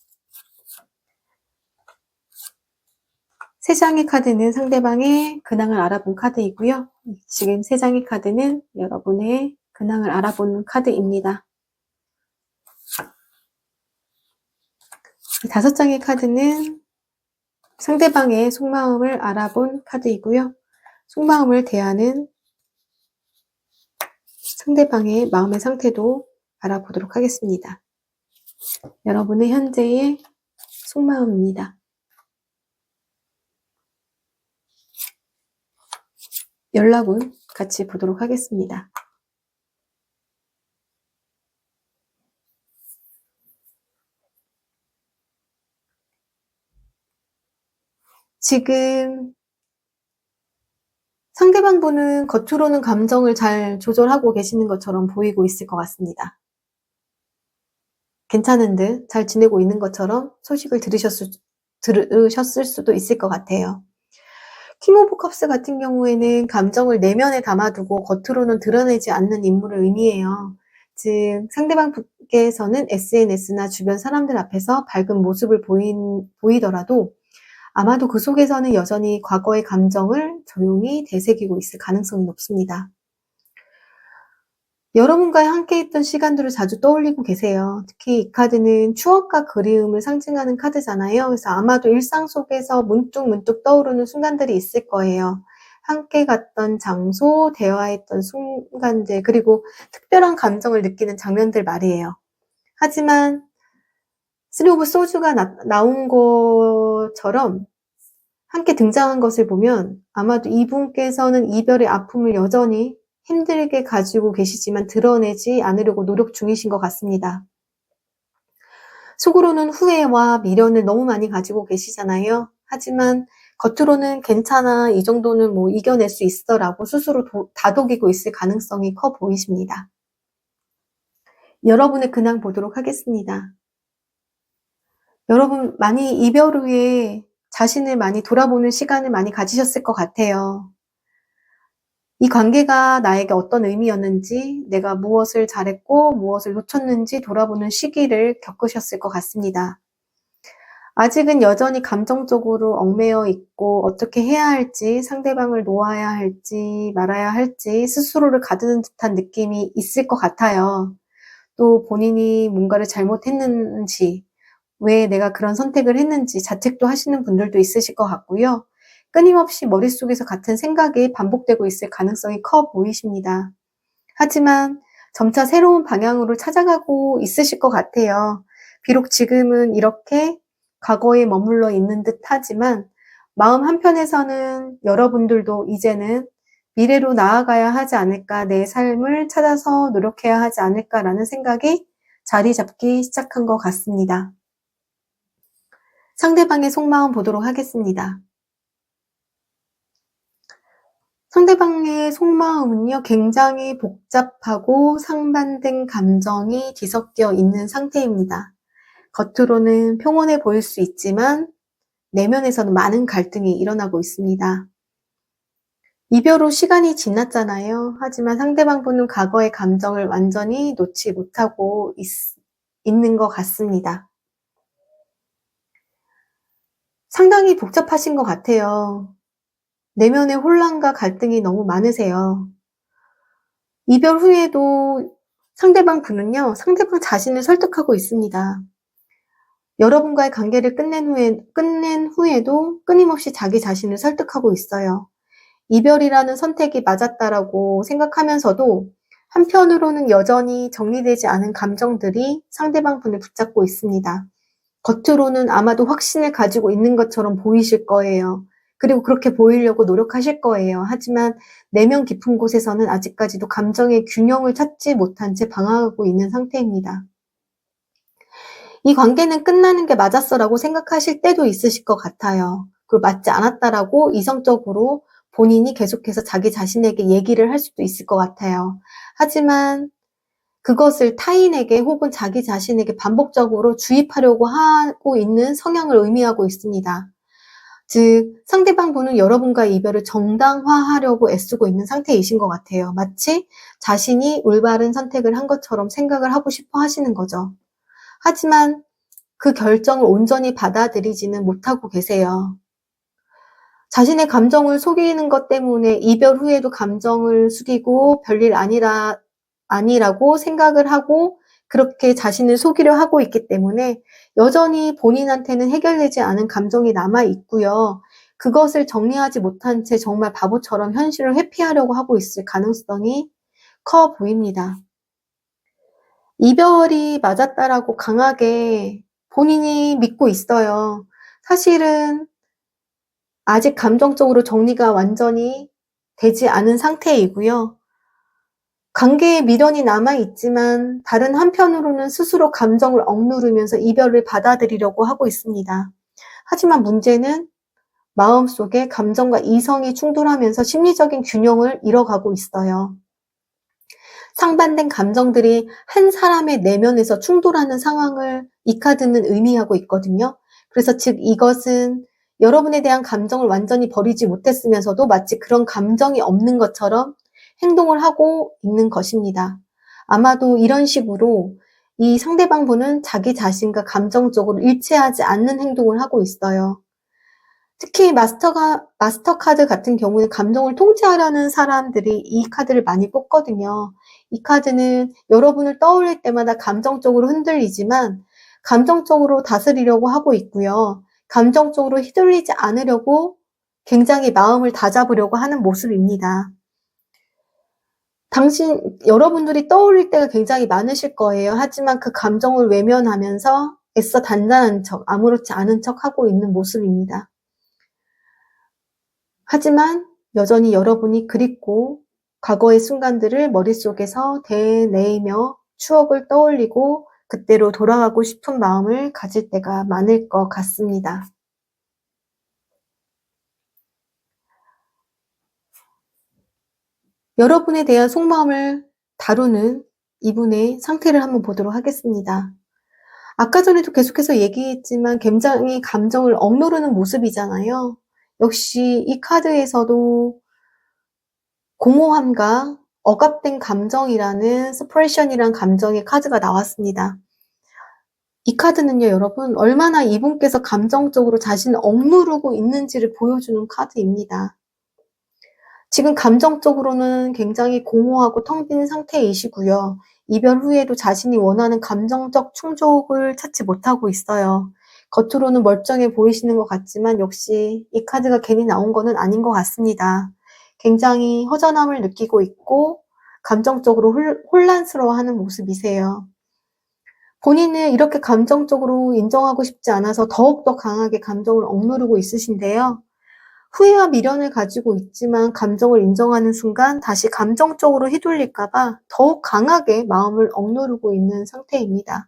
Speaker 1: 3장의 카드는 상대방의 근황을 알아본 카드이고요. 지금 3장의 카드는 여러분의 근황을 알아보는 카드입니다. 5장의 카드는 상대방의 속마음을 알아본 카드이고요. 속마음을 대하는 상대방의 마음의 상태도 알아보도록 하겠습니다. 여러분의 현재의 속마음입니다. 연락운 같이 보도록 하겠습니다. 지금 상대방 분은 겉으로는 감정을 잘 조절하고 계시는 것처럼 보이고 있을 것 같습니다. 괜찮은 듯 잘 지내고 있는 것처럼 소식을 들으셨을 수도 있을 것 같아요. 킹 오브 컵스 같은 경우에는 감정을 내면에 담아두고 겉으로는 드러내지 않는 인물을 의미해요. 즉 상대방 분께서는 SNS나 주변 사람들 앞에서 밝은 모습을 보이더라도 아마도 그 속에서는 여전히 과거의 감정을 조용히 되새기고 있을 가능성이 높습니다. 여러분과 함께 있던 시간들을 자주 떠올리고 계세요. 특히 이 카드는 추억과 그리움을 상징하는 카드잖아요. 그래서 아마도 일상 속에서 문득문득 떠오르는 순간들이 있을 거예요. 함께 갔던 장소, 대화했던 순간들, 그리고 특별한 감정을 느끼는 장면들 말이에요. 하지만 쓰리 오브 소주가 나온 것처럼 함께 등장한 것을 보면 아마도 이분께서는 이별의 아픔을 여전히 힘들게 가지고 계시지만 드러내지 않으려고 노력 중이신 것 같습니다. 속으로는 후회와 미련을 너무 많이 가지고 계시잖아요. 하지만 겉으로는 괜찮아, 이 정도는 뭐 이겨낼 수 있어라고 스스로 다독이고 있을 가능성이 커 보이십니다. 여러분의 근황 보도록 하겠습니다. 여러분 많이 이별 후에 자신을 많이 돌아보는 시간을 많이 가지셨을 것 같아요. 이 관계가 나에게 어떤 의미였는지, 내가 무엇을 잘했고 무엇을 놓쳤는지 돌아보는 시기를 겪으셨을 것 같습니다. 아직은 여전히 감정적으로 얽매여 있고 어떻게 해야 할지, 상대방을 놓아야 할지 말아야 할지 스스로를 가두는 듯한 느낌이 있을 것 같아요. 또 본인이 뭔가를 잘못했는지, 왜 내가 그런 선택을 했는지 자책도 하시는 분들도 있으실 것 같고요. 끊임없이 머릿속에서 같은 생각이 반복되고 있을 가능성이 커 보이십니다. 하지만 점차 새로운 방향으로 찾아가고 있으실 것 같아요. 비록 지금은 이렇게 과거에 머물러 있는 듯 하지만 마음 한편에서는 여러분들도 이제는 미래로 나아가야 하지 않을까, 내 삶을 찾아서 노력해야 하지 않을까라는 생각이 자리 잡기 시작한 것 같습니다. 상대방의 속마음 보도록 하겠습니다. 상대방의 속마음은요, 굉장히 복잡하고 상반된 감정이 뒤섞여 있는 상태입니다. 겉으로는 평온해 보일 수 있지만 내면에서는 많은 갈등이 일어나고 있습니다. 이별 후 시간이 지났잖아요. 하지만 상대방 분은 과거의 감정을 완전히 놓지 못하고 있는 것 같습니다. 상당히 복잡하신 것 같아요. 내면의 혼란과 갈등이 너무 많으세요. 이별 후에도 상대방 분은요, 상대방 자신을 설득하고 있습니다. 여러분과의 관계를 끝낸 후에도 끊임없이 자기 자신을 설득하고 있어요. 이별이라는 선택이 맞았다라고 생각하면서도 한편으로는 여전히 정리되지 않은 감정들이 상대방 분을 붙잡고 있습니다. 겉으로는 아마도 확신을 가지고 있는 것처럼 보이실 거예요. 그리고 그렇게 보이려고 노력하실 거예요. 하지만 내면 깊은 곳에서는 아직까지도 감정의 균형을 찾지 못한 채 방황하고 있는 상태입니다. 이 관계는 끝나는 게 맞았어라고 생각하실 때도 있으실 것 같아요. 그리고 맞지 않았다라고 이성적으로 본인이 계속해서 자기 자신에게 얘기를 할 수도 있을 것 같아요. 하지만 그것을 타인에게 혹은 자기 자신에게 반복적으로 주입하려고 하고 있는 성향을 의미하고 있습니다. 즉, 상대방 분은 여러분과의 이별을 정당화하려고 애쓰고 있는 상태이신 것 같아요. 마치 자신이 올바른 선택을 한 것처럼 생각을 하고 싶어 하시는 거죠. 하지만 그 결정을 온전히 받아들이지는 못하고 계세요. 자신의 감정을 속이는 것 때문에 이별 후에도 감정을 숙이고 별일 아니라고 생각을 하고 그렇게 자신을 속이려 하고 있기 때문에 여전히 본인한테는 해결되지 않은 감정이 남아 있고요. 그것을 정리하지 못한 채 정말 바보처럼 현실을 회피하려고 하고 있을 가능성이 커 보입니다. 이별이 맞았다라고 강하게 본인이 믿고 있어요. 사실은 아직 감정적으로 정리가 완전히 되지 않은 상태이고요. 관계에 미련이 남아있지만 다른 한편으로는 스스로 감정을 억누르면서 이별을 받아들이려고 하고 있습니다. 하지만 문제는 마음속에 감정과 이성이 충돌하면서 심리적인 균형을 잃어가고 있어요. 상반된 감정들이 한 사람의 내면에서 충돌하는 상황을 이 카드는 의미하고 있거든요. 그래서 즉 이것은 여러분에 대한 감정을 완전히 버리지 못했으면서도 마치 그런 감정이 없는 것처럼 행동을 하고 있는 것입니다. 아마도 이런 식으로 이 상대방 분은 자기 자신과 감정적으로 일치하지 않는 행동을 하고 있어요. 특히 마스터 카드 같은 경우는 감정을 통제하려는 사람들이 이 카드를 많이 뽑거든요. 이 카드는 여러분을 떠올릴 때마다 감정적으로 흔들리지만 감정적으로 다스리려고 하고 있고요. 감정적으로 휘둘리지 않으려고 굉장히 마음을 다잡으려고 하는 모습입니다. 여러분들이 떠올릴 때가 굉장히 많으실 거예요. 하지만 그 감정을 외면하면서 애써 단단한 척, 아무렇지 않은 척 하고 있는 모습입니다. 하지만 여전히 여러분이 그립고 과거의 순간들을 머릿속에서 되뇌이며 추억을 떠올리고 그때로 돌아가고 싶은 마음을 가질 때가 많을 것 같습니다. 여러분에 대한 속마음을 다루는 이분의 상태를 한번 보도록 하겠습니다. 아까 전에도 계속해서 얘기했지만 굉장히 감정을 억누르는 모습이잖아요. 역시 이 카드에서도 공허함과 억압된 감정이라는 separation 감정의 카드가 나왔습니다. 이 카드는요, 여러분, 얼마나 이분께서 감정적으로 자신을 억누르고 있는지를 보여주는 카드입니다. 지금 감정적으로는 굉장히 공허하고 텅 빈 상태이시고요. 이별 후에도 자신이 원하는 감정적 충족을 찾지 못하고 있어요. 겉으로는 멀쩡해 보이시는 것 같지만 역시 이 카드가 괜히 나온 거는 아닌 것 같습니다. 굉장히 허전함을 느끼고 있고 감정적으로 혼란스러워하는 모습이세요. 본인을 이렇게 감정적으로 인정하고 싶지 않아서 더욱더 강하게 감정을 억누르고 있으신데요. 후회와 미련을 가지고 있지만 감정을 인정하는 순간 다시 감정적으로 휘둘릴까봐 더욱 강하게 마음을 억누르고 있는 상태입니다.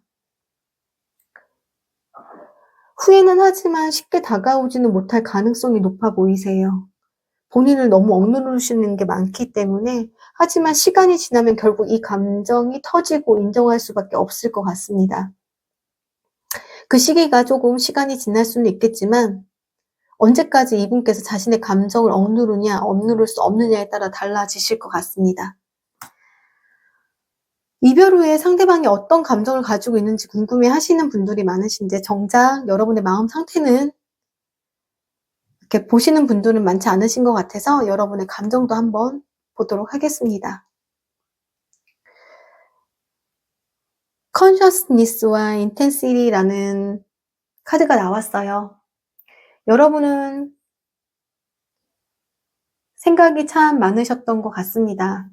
Speaker 1: 후회는 하지만 쉽게 다가오지는 못할 가능성이 높아 보이세요. 본인을 너무 억누르시는 게 많기 때문에 하지만 시간이 지나면 결국 이 감정이 터지고 인정할 수밖에 없을 것 같습니다. 그 시기가 조금 시간이 지날 수는 있겠지만 언제까지 이분께서 자신의 감정을 억누르냐, 억누를 수 없느냐에 따라 달라지실 것 같습니다. 이별 후에 상대방이 어떤 감정을 가지고 있는지 궁금해 하시는 분들이 많으신데 정작 여러분의 마음 상태는 이렇게 보시는 분들은 많지 않으신 것 같아서 여러분의 감정도 한번 보도록 하겠습니다. Consciousness와 Intensity라는 카드가 나왔어요. 여러분은 생각이 참 많으셨던 것 같습니다.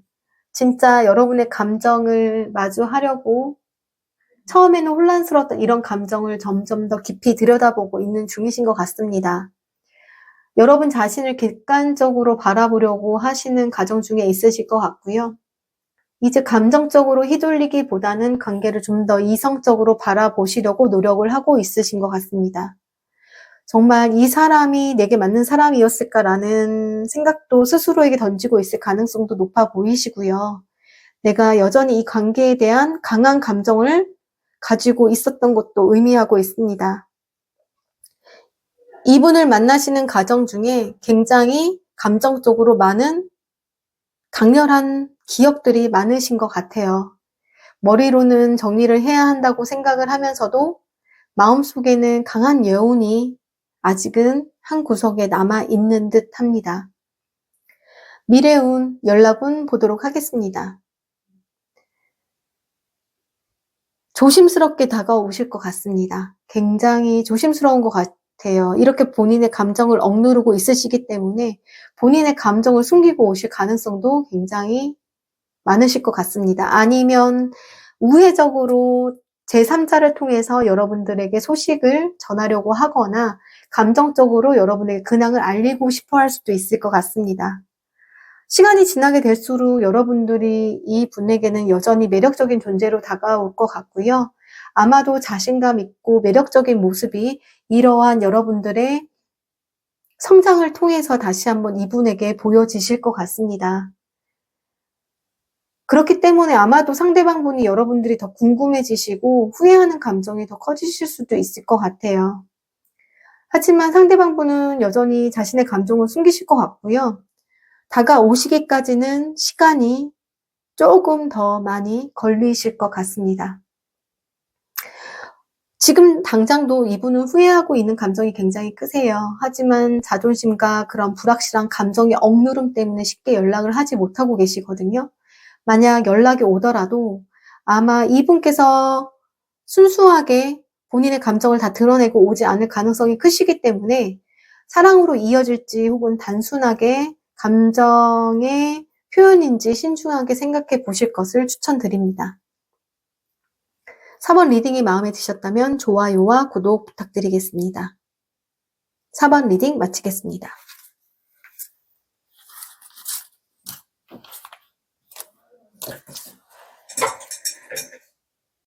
Speaker 1: 진짜 여러분의 감정을 마주하려고 처음에는 혼란스러웠던 이런 감정을 점점 더 깊이 들여다보고 있는 중이신 것 같습니다. 여러분 자신을 객관적으로 바라보려고 하시는 과정 중에 있으실 것 같고요. 이제 감정적으로 휘둘리기보다는 관계를 좀 더 이성적으로 바라보시려고 노력을 하고 있으신 것 같습니다. 정말 이 사람이 내게 맞는 사람이었을까라는 생각도 스스로에게 던지고 있을 가능성도 높아 보이시고요. 내가 여전히 이 관계에 대한 강한 감정을 가지고 있었던 것도 의미하고 있습니다. 이분을 만나시는 과정 중에 굉장히 감정적으로 많은 강렬한 기억들이 많으신 것 같아요. 머리로는 정리를 해야 한다고 생각을 하면서도 마음속에는 강한 여운이 아직은 한 구석에 남아 있는 듯 합니다. 미래운 연락운 보도록 하겠습니다. 조심스럽게 다가오실 것 같습니다. 굉장히 조심스러운 것 같아요. 이렇게 본인의 감정을 억누르고 있으시기 때문에 본인의 감정을 숨기고 오실 가능성도 굉장히 많으실 것 같습니다. 아니면 우회적으로 제3자를 통해서 여러분들에게 소식을 전하려고 하거나 감정적으로 여러분에게 근황을 알리고 싶어 할 수도 있을 것 같습니다. 시간이 지나게 될수록 여러분들이 이 분에게는 여전히 매력적인 존재로 다가올 것 같고요. 아마도 자신감 있고 매력적인 모습이 이러한 여러분들의 성장을 통해서 다시 한번 이분에게 보여지실 것 같습니다. 그렇기 때문에 아마도 상대방분이 여러분들이 더 궁금해지시고 후회하는 감정이 더 커지실 수도 있을 것 같아요. 하지만 상대방분은 여전히 자신의 감정을 숨기실 것 같고요. 다가오시기까지는 시간이 조금 더 많이 걸리실 것 같습니다. 지금 당장도 이분은 후회하고 있는 감정이 굉장히 크세요. 하지만 자존심과 그런 불확실한 감정의 억누름 때문에 쉽게 연락을 하지 못하고 계시거든요. 만약 연락이 오더라도 아마 이분께서 순수하게 본인의 감정을 다 드러내고 오지 않을 가능성이 크시기 때문에 사랑으로 이어질지 혹은 단순하게 감정의 표현인지 신중하게 생각해 보실 것을 추천드립니다. 4번 리딩이 마음에 드셨다면 좋아요와 구독 부탁드리겠습니다. 4번 리딩 마치겠습니다.